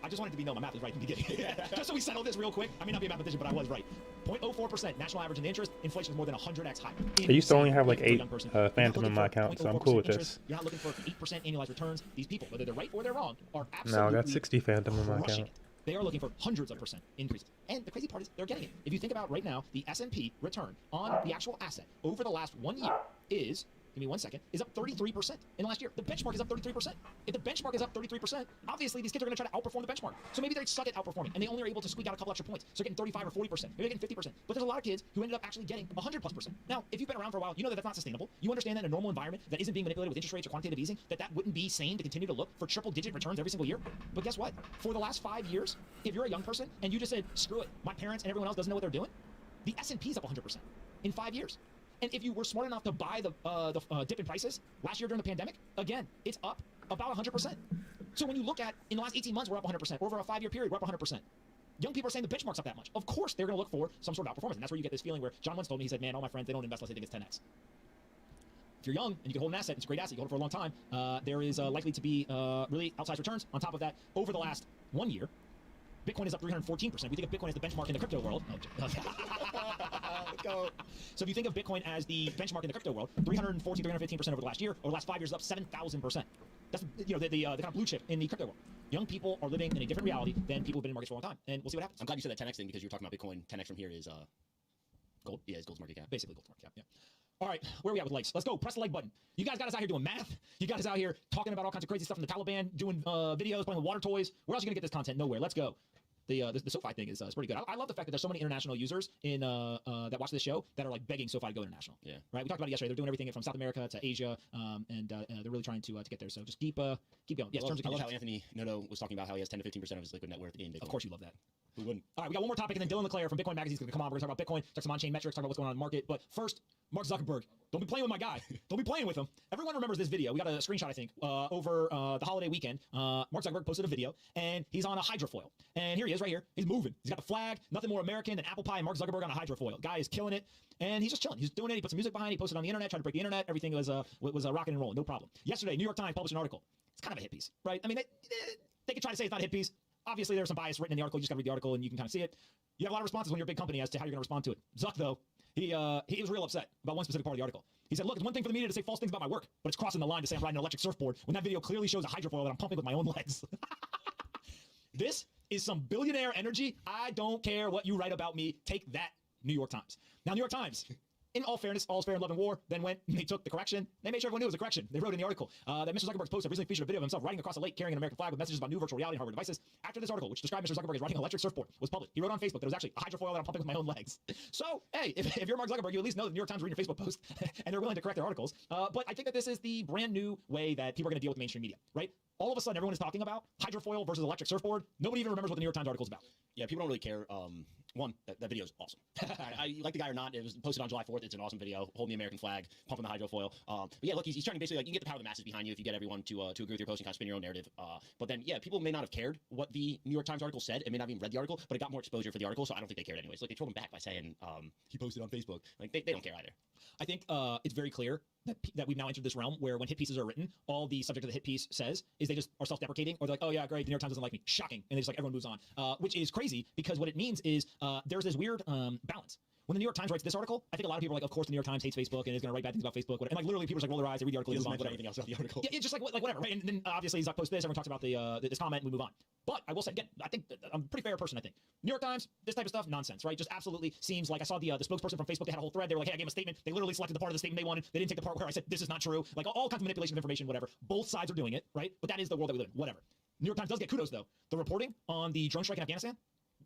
I just wanted to be known my math is right from the beginning. Just so we settle this real quick. I may not be a mathematician, but I was right. 0.04% national average in the interest. Inflation is more than 100x higher. I used to only have like For a 8 young person. You're not Phantom in looking my for account, so I'm 0.04% cool with interest. this. You're not looking for 8% annualized returns. These people, whether they're right or they're wrong, are Now absolutely I got 60 Phantom in my crushing account. it. They are looking for hundreds of percent increases. And the crazy part is they're getting it. If you think about right now, the S&P return on the actual asset over the last 1 year is, give me 1 second, is up 33% in the last year. The benchmark is up 33%. If the benchmark is up 33%, obviously these kids are going to try to outperform the benchmark. So maybe they suck at outperforming, and they only are able to squeak out a couple extra points. So getting 35 or 40%, maybe getting 50%. But there's a lot of kids who ended up actually getting 100+%. Now, if you've been around for a while, you know that that's not sustainable. You understand that in a normal environment that isn't being manipulated with interest rates or quantitative easing, that wouldn't be sane to continue to look for triple-digit returns every single year. But guess what? For the last 5 years, if you're a young person and you just said, screw it, my parents and everyone else doesn't know what they're doing, the S&P is up 100% in 5 years. And if you were smart enough to buy the dip in prices last year during the pandemic, again, it's up about 100%. So when you look at, in the last 18 months, we're up 100%. Over a 5-year period, we're up 100%. Young people are saying the benchmark's up that much. Of course, they're going to look for some sort of outperformance. And that's where you get this feeling where John once told me, he said, man, all my friends, they don't invest unless they think it's 10x. If you're young and you can hold an asset, it's a great asset, you hold it for a long time, there is likely to be really outsized returns. On top of that, over the last 1 year, Bitcoin is up 314%. We think of Bitcoin as the benchmark in the crypto world. Go. So if you think of Bitcoin as the benchmark in the crypto world, 314, 315% over the last year. Over the last 5 years, up 7,000%. That's the kind of blue chip in the crypto world. Young people are living in a different reality than people who've been in markets for a long time, and we'll see what happens. I'm glad you said that 10x thing because you were talking about Bitcoin. 10x from here is Gold? Yeah, it's gold's market cap. Basically gold market cap, yeah. All right, where are we at with likes? Let's go. Press the like button. You guys got us out here doing math. You got us out here talking about all kinds of crazy stuff from the Taliban, doing videos, playing with water toys. Where else are you going to get this content? Nowhere. Let's go. The SoFi thing is pretty good. I love the fact that there's so many international users in that watch this show that are like begging SoFi to go international. Yeah. Right. We talked about it yesterday. They're doing everything from South America to Asia, and they're really trying to get there. So just keep going. Yes. I love how Anthony Noto was talking about how he has 10 to 15% of his liquid net worth in Bitcoin. Of course, you love that. Who wouldn't? All right, we got one more topic, and then Dylan LeClaire from Bitcoin Magazine is going to come on. We're going to talk about Bitcoin, talk some on-chain metrics, talk about what's going on in the market. But first, Mark Zuckerberg. Don't be playing with my guy. Don't be playing with him. Everyone remembers this video. We got a screenshot, I think, over the holiday weekend. Mark Zuckerberg posted a video, and he's on a hydrofoil. And here he is right here. He's moving. He's got the flag. Nothing more American than apple pie and Mark Zuckerberg on a hydrofoil. Guy is killing it, and he's just chilling. He's doing it. He put some music behind it. He posted it on the internet, tried to break the internet. Everything was rocking and rolling. No problem. Yesterday, New York Times published an article. It's kind of a hit piece, right? I mean, they could try to say it's not a hit piece. Obviously, there's some bias written in the article. You just got to read the article, and you can kind of see it. You have a lot of responses when you're a big company as to how you're going to respond to it. Zuck, though, he was real upset about one specific part of the article. He said, look, it's one thing for the media to say false things about my work, but it's crossing the line to say I'm riding an electric surfboard when that video clearly shows a hydrofoil that I'm pumping with my own legs. This is some billionaire energy. I don't care what you write about me. Take that, New York Times. Now, New York Times, in all fairness, all's fair in love and war, then went and they took the correction. They made sure everyone knew it was a correction. They wrote in the article that Mr. Zuckerberg's post recently featured a video of himself riding across a lake carrying an American flag with messages about new virtual reality and hardware devices. After this article, which described Mr. Zuckerberg as riding an electric surfboard, was published, he wrote on Facebook that it was actually a hydrofoil that I'm pumping with my own legs. So, hey, if you're Mark Zuckerberg, you at least know that the New York Times read your Facebook post and they're willing to correct their articles. But I think that this is the brand new way that people are going to deal with mainstream media, right? All of a sudden, everyone is talking about hydrofoil versus electric surfboard. Nobody even remembers what the New York Times article is about. Yeah, people don't really care. One, that video is awesome. I like the guy or not. It was posted on July 4th. It's an awesome video. Holding the American flag, pumping the hydrofoil. But yeah, look, he's trying to basically, like, you can get the power of the masses behind you if you get everyone to agree with your post and kind of spin your own narrative. But then, yeah, people may not have cared what the New York Times article said. It may not have even read the article, but it got more exposure for the article, so I don't think they cared anyways. Like, they trolled him back by saying he posted on Facebook. Like, they don't care either. I think it's very clear that we've now entered this realm where when hit pieces are written, all the subject of the hit piece says is they just are self-deprecating, or they're like, oh yeah, great, the New York Times doesn't like me. Shocking. And they just like, everyone moves on, which is crazy because what it means is there's this weird balance. When the New York Times writes this article, I think a lot of people are like, of course the New York Times hates Facebook and is going to write bad things about Facebook. And like literally people just like roll their eyes, they read the article, they move on, whatever. Everything else about the article. Yeah, it's just like whatever, right? And then obviously Zuck posts this, everyone talks about this comment, and we move on. But I will say again, I think I'm a pretty fair person. I think New York Times, this type of stuff, nonsense, right? Just absolutely seems like I saw the spokesperson from Facebook. They had a whole thread. They were like, hey, I gave a statement. They literally selected the part of the statement they wanted. They didn't take the part where I said this is not true. Like all kinds of manipulation of information, whatever. Both sides are doing it, right? But that is the world that we live in. Whatever. New York Times does get kudos though. The reporting on the drone strike in Afghanistan,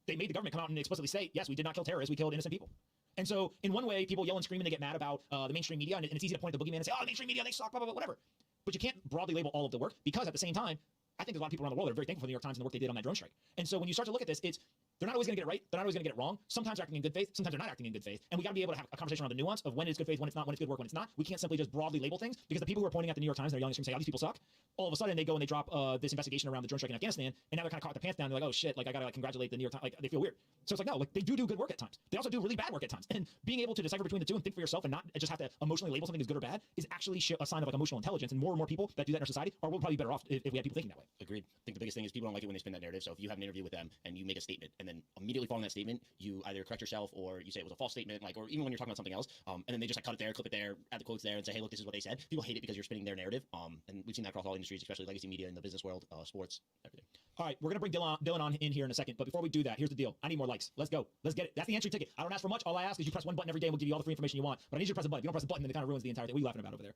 they made the government come out and explicitly say, yes, we did not kill terrorists. We killed innocent people. And so in one way, people yell and scream and they get mad about the mainstream media, and it's easy to point at the boogeyman and say, oh, the mainstream media, they suck, blah, blah, blah, whatever. But you can't broadly label all of the work because at the same time, I think there's a lot of people around the world that are very thankful for the New York Times and the work they did on that drone strike. And so when you start to look at this, they're not always going to get it right. They're not always going to get it wrong. Sometimes they're acting in good faith. Sometimes they're not acting in good faith. And we got to be able to have a conversation around the nuance of when it's good faith, when it's not, when it's good work, when it's not. We can't simply just broadly label things because the people who are pointing at the New York Times, they're yelling and screaming, say, oh, these people suck. All of a sudden they go and they drop this investigation around the drone strike in Afghanistan, and now they're kind of caught with the pants down. They're like, oh shit, like I got to congratulate the New York Times. Like they feel weird. So it's like, no, like they do good work at times. They also do really bad work at times. And being able to decipher between the two and think for yourself and not just have to emotionally label something as good or bad is actually a sign of like emotional intelligence. And more people that do that in our society are will probably be better off if we had people thinking that way. Agreed. I think the biggest thing is people don't like it when they spin that narrative. So if you have an interview with them and you make a statement and then immediately following that statement, you either correct yourself or you say it was a false statement, like, or even when you're talking about something else, and then they just like cut it there, clip it there, add the quotes there, and say, hey, look, this is what they said. People hate it because you're spinning their narrative. And we've seen that across all industries, especially legacy media in the business world, sports, everything. All right, we're gonna bring Dylan on in here in a second, but before we do that, here's the deal. I need more likes. Let's go. Let's get it. That's the entry ticket. I don't ask for much. All I ask is you press one button every day and we'll give you all the free information you want. But I need you to press a button. If you don't press a button, then it kind of ruins the entire thing. What are you laughing about over there?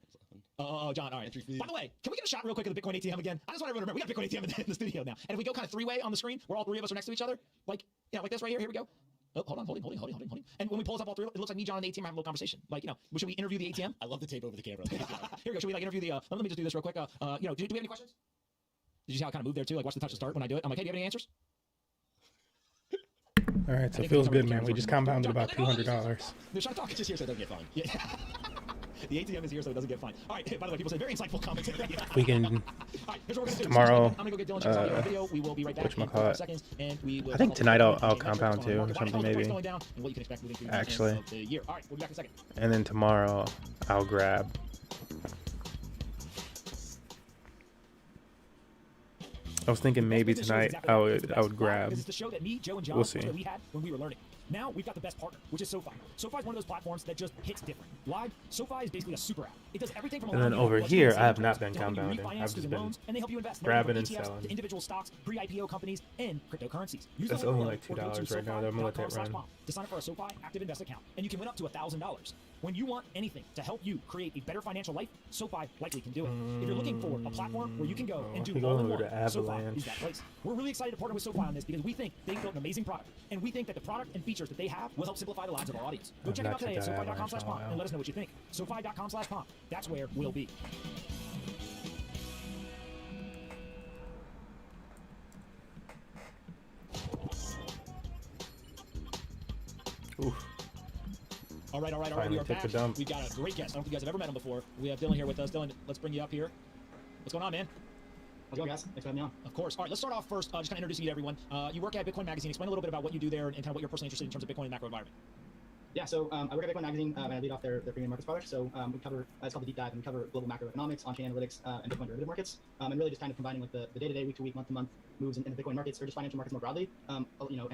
Oh, John. All right. By the way, can we get a shot real quick of the Bitcoin ATM again? I just want everyone to remember we got Bitcoin ATM in the studio now. And if we go kind of three-way on the screen, where all three of us are next to each other, like like this right here. Here we go. Oh, hold on, holding. And when we pull us up all three, it looks like me, John, and the ATM having a little conversation. Like, should we interview the ATM? I love the tape over the camera. Here we go. Should we like interview the? Let me just do this real quick. Do we have any questions? Did you see how I kind of moved there too? Like, watch the touch to start when I do it. I'm like, hey, do you have any answers? All right, so it feels good, man. We just compounded about $200. They're trying to talk. It's just here so it doesn't get fined. Yeah. The ATM is here so it doesn't get fined. All right, by the way, people say very insightful comments. We can All right, here's what we're gonna do. tomorrow. I'm gonna go get Dylan check out the video. We will be right back in 5 seconds, and we will. I think tonight I'll compound too, or something maybe. Actually. Actually. The year. All right, we'll be back in a second. And then tomorrow I'll grab. I was thinking maybe tonight I would grab. It's the show that me, Joe, and John We'll see. that we had when we were learning. Now we've got the best partner, which is SoFi. SoFi is one of those platforms that just hits different. Why? SoFi is basically a super app. It does everything from And then over here, I have not been compounding. I've just been and they help you invest grabbing and ETFs selling. to individual stocks, pre-IPO companies, and cryptocurrencies. Use It's the link only below like or go to $2 right now. They're military run. SoFi.com to sign up for a SoFi Active Invest account, and you can win up to $1,000. When you want anything to help you create a better financial life, SoFi likely can do it. If you're looking for a platform where you can go and do all in one, SoFi is that place. We're really excited to partner with SoFi on this because we think they've built an amazing product, and we think that the product and features that they have will help simplify the lives of our audience. Go check it out today at SoFi.com/pomp and let us know what you think. SoFi.com/pomp. That's where we'll be. Oof. All right. Finally We are took back. the dump. We've got a great guest. I don't think you guys have ever met him before. We have Dylan here with us. Dylan, let's bring you up here. What's going on, man? How's it going, guys? Thanks for having me on. Of course. All right, let's start off first, just kind of introducing you to everyone. You work at Bitcoin Magazine. Explain a little bit about what you do there and kind of what you're personally interested in terms of Bitcoin and macro environment. Yeah, so I work at Bitcoin Magazine and I lead off their premium markets product. So we cover, it's called the Deep Dive, and we cover global macroeconomics, on-chain analytics, and Bitcoin derivative markets, and really just kind of combining with the day-to-day, week-to-week, month-to-month moves in the Bitcoin markets or just financial markets more broadly, and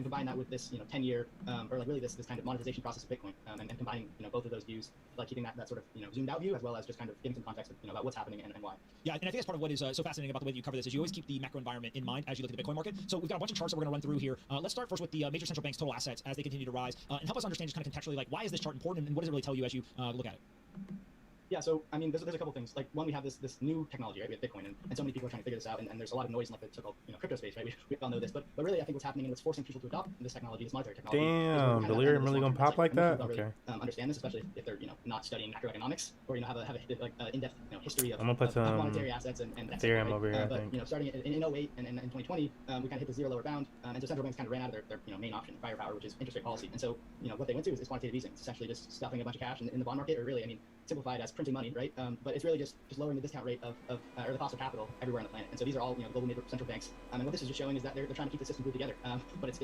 combine that with this 10-year or like really this kind of monetization process of Bitcoin, and combining both of those views, like keeping that sort of zoomed out view as well as just kind of giving some context of, about what's happening and why. Yeah, and I think that's part of what is so fascinating about the way that you cover this is you always keep the macro environment in mind as you look at the Bitcoin market. So we've got a bunch of charts that we're going to run through here. Let's start first with the major central banks' total assets as they continue to rise, and help us understand just kind of contextually, like, why is this chart important and what does it really tell you as you look at it? Yeah, so I mean, there's a couple things. Like one, we have this new technology, right? We have Bitcoin, and so many people are trying to figure this out, and there's a lot of noise in like the so-called crypto space, right? We all know this, but really, I think what's happening and what's forcing people to adopt this technology, this monetary technology. Damn, delirium really gonna pop like that? Okay. Really, understand this, especially if they're not studying macroeconomics or have a like in-depth history of, I'm gonna put some monetary assets and Ethereum over here. I but think. Starting in 08 and in 2020, we kind of hit the zero lower bound, and so central banks kind of ran out of their main option, firepower, which is interest rate policy. And so what they went to is quantitative easing. It's essentially just stuffing a bunch of cash in the bond market, or really, I mean, simplified as printing money, right? But it's really just lowering the discount rate of or the cost of capital everywhere on the planet. And so these are all global major central banks. And what this is just showing is that they're trying to keep the system glued together. But it's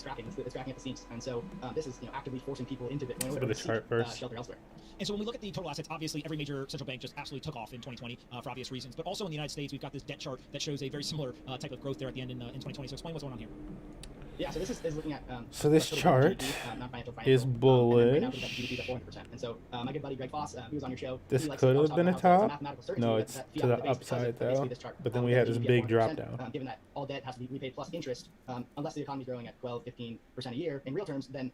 cracking. It's cracking at the seams. And so this is actively forcing people into Bitcoin Let's go to the chart first. Shelter elsewhere. And so when we look at the total assets, obviously every major central bank just absolutely took off in 2020 for obvious reasons. But also in the United States, we've got this debt chart that shows a very similar type of growth there at the end in 2020. So explain what's going on here. Yeah, so this is looking at. So this chart is bullish. Right now, GDP at 400%. And so my good buddy Greg Foss, who was on your show, This could have been a top. No, it's to the upside though. But then we had this big drop down. Given that all debt has to be repaid plus interest, unless the economy is growing at 12-15% a year in real terms, then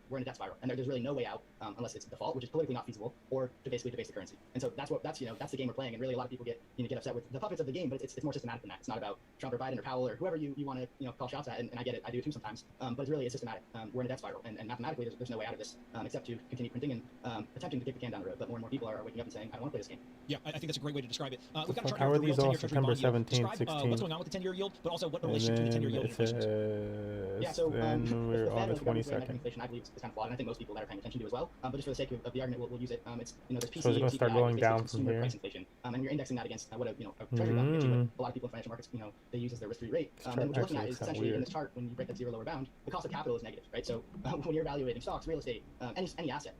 we're in a debt spiral, and there's really no way out unless it's default, which is politically not feasible, or to basically debase the currency. And so that's the game we're playing. And really, a lot of people get upset with the puppets of the game, but it's more systematic than that. It's not about Trump or Biden or Powell or whoever you want to call shots at. And I get it, I do it too sometimes. But it's systematic. We're in a debt spiral, and mathematically, there's no way out of this except to continue printing and attempting to kick the can down the road. But more and more people are waking up and saying, I don't want to play this game. Yeah, I think that's a great way to describe it. We've got a chart How here are for real these 10-year all Treasury September bond yield. 17, Describe 16? what's going on with the 10-year yield, but also what the And relationship to the 10-year then yield it inflation is. says, Yeah, so then we're the on the Fed, like, 22nd. inflation, I believe, is kind of flawed, and I think most people that are paying attention do as well. But just for the sake of the argument, we'll use it. It's there's PCE, So it's gonna start CPI, going basically down from consumer here. price inflation, and you're indexing that against what a treasury bond gives you. What a lot of people in financial markets, they use as their risk-free rate. And what you're looking at Actually, is it's not essentially in weird. this chart, when you break that zero lower bound, the cost of capital is negative, right? So when you're evaluating stocks, real estate, any asset,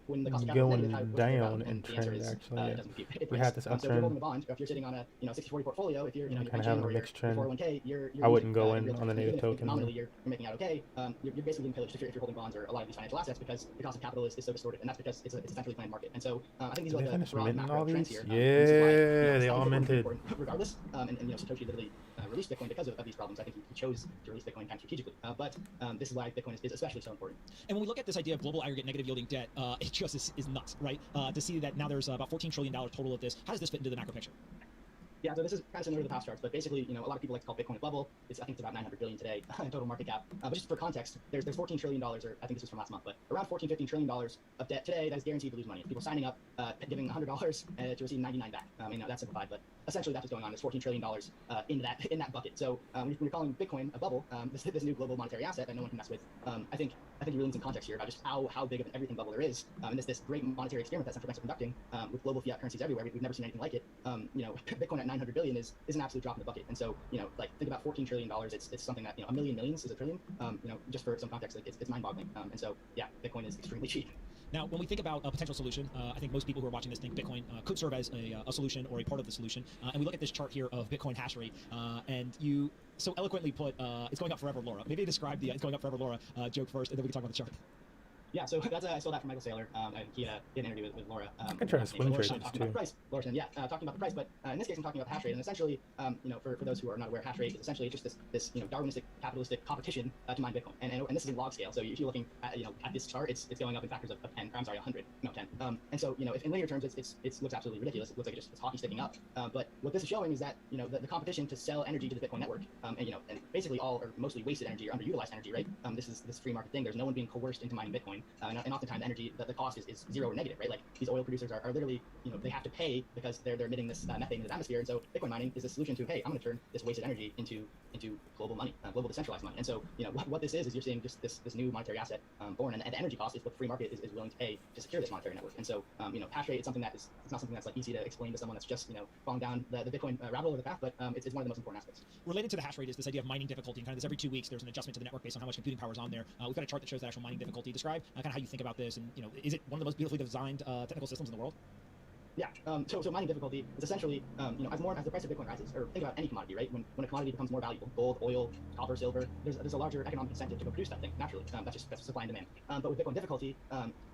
when the cost of capital is Going negative, what's the down value? in And the answer trend, is actually, it yeah. doesn't compute. It We breaks. had this So if you're holding uptrend. a bond, or if you're sitting on a 60-40 portfolio, if you're Kinda pension having a or your mixed trend. 401k, you're I wouldn't losing, go in in real on the terms. native Even if token. nominally you're making out okay, you're basically being pillaged if you're holding bonds or a lot of these financial assets, because the cost of capital is so distorted, and that's because it's a centrally planned market. And so I think these are Did they like the finish broad minting macro all trends these? here. This is why, Yeah, they stocks all are minted. important regardless. And Satoshi literally released Bitcoin because of these problems. I think he chose to release Bitcoin kind of strategically. But this is why Bitcoin is especially so important. And when we look at this idea of global aggregate negative yielding debt, it just is nuts, right? To see that now there's about $14 trillion total of this. How does this fit into the macro picture? Yeah, so this is kind of similar to the past charts, but basically, a lot of people like to call Bitcoin a bubble. I think it's about 900 billion today in total market cap. But just for context, there's $14 trillion, or I think this was from last month, but around $14-15 trillion of debt today that is guaranteed to lose money. People signing up, giving $100 to receive 99 back. That's simplified, but essentially that's what's going on. There's $14 trillion in that bucket. So when you're calling Bitcoin a bubble, this new global monetary asset that no one can mess with, I think you really need some context here about just how big of an everything bubble there is. And this great monetary experiment that central banks are conducting with global fiat currencies everywhere. We've never seen anything like it. Bitcoin at 900 billion is an absolute drop in the bucket. And so, think about $14 trillion. It's something that, a million millions is a trillion. Just for some context, it's mind-boggling. And so, yeah, Bitcoin is extremely cheap. Now, when we think about a potential solution, I think most people who are watching this think Bitcoin could serve as a solution or a part of the solution. And we look at this chart here of Bitcoin hash rate, and you so eloquently put, it's going up forever, Laura. Maybe describe the it's going up forever, Laura joke first, and then we can talk about the chart. Yeah, so that's I stole that from Michael Saylor. And he did an interview with Laura. I can try to swing trade talking this about too. the price. Laura, yeah, talking about the price, but in this case, I'm talking about the hash rate. And essentially, for those who are not aware, hash rate is essentially just this Darwinistic capitalistic competition to mine Bitcoin. And this is in log scale. So if you're looking at at this chart, it's going up in factors of 10. I'm sorry, 100, no 10. And so if in linear terms, it looks absolutely ridiculous. It looks like it's hockey sticking up. But what this is showing is that the competition to sell energy to the Bitcoin network, and basically all or mostly wasted energy or underutilized energy, right? This is this free market thing. There's no one being coerced into mining Bitcoin, and oftentimes energy, the cost is zero or negative, right? Like these oil producers are literally, they have to pay because they're emitting this methane into the atmosphere. And so Bitcoin mining is a solution to, hey, I'm going to turn this wasted energy into global money, global decentralized money. And so, what this is you're seeing just this new monetary asset born, and the energy cost is what the free market is willing to pay to secure this monetary network. And so, hash rate is something that it's not something that's like easy to explain to someone that's just, falling down the Bitcoin rabbit hole of the path, but it's one of the most important aspects. Related to the hash rate is this idea of mining difficulty, and kind of this every 2 weeks there's an adjustment to the network based on how much computing power is on there. We've got a chart that shows the actual mining difficulty. Describe kind of how you think about this, and is it one of the most beautifully designed technical systems in the world? Yeah. So mining difficulty is essentially, as the price of Bitcoin rises, or think about any commodity, right? When a commodity becomes more valuable, gold, oil, copper, silver, there's a larger economic incentive to go produce that thing naturally. That's supply and demand. But with Bitcoin difficulty,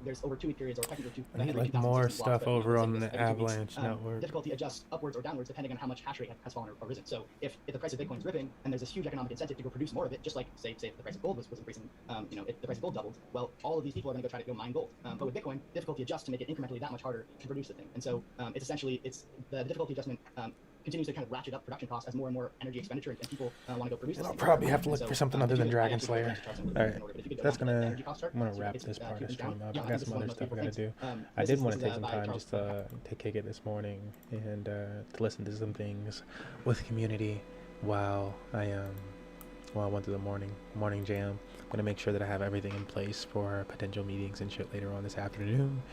there's over 2 week periods, or technically I need like more stuff over on the Avalanche network. Difficulty adjusts upwards or downwards depending on how much hash rate has fallen or risen. So if the price of Bitcoin is ripping and there's this huge economic incentive to go produce more of it, just like say if the price of gold was increasing, if the price of gold doubled, well, all of these people are going to try to go mine gold. But with Bitcoin, difficulty adjusts to make it incrementally that much harder to produce the thing. And so it's essentially the difficulty adjustment continues to kind of ratchet up production costs as more and more energy expenditure and people want to go produce. And I'll probably have to look for something other than Dragon Slayer. Alright, I'm gonna wrap this part of the stream up. I got some other stuff I gotta do. I did want to take some time just to kick it this morning and to listen to some things with community while I went to the morning jam. I'm gonna make sure that I have everything in place for potential meetings and shit later on this afternoon.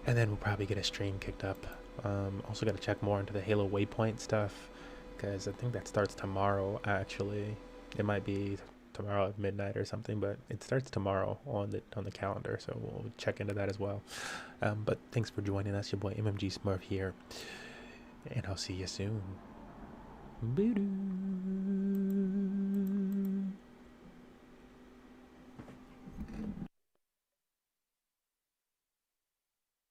And then we'll probably get a stream kicked up. Also got to check more into the Halo Waypoint stuff, because I think that starts tomorrow, actually. It might be tomorrow at midnight or something, but it starts tomorrow on the calendar, so we'll check into that as well. But thanks for joining us. Your boy MMG Smurf here, and I'll see you soon. Boo-doo.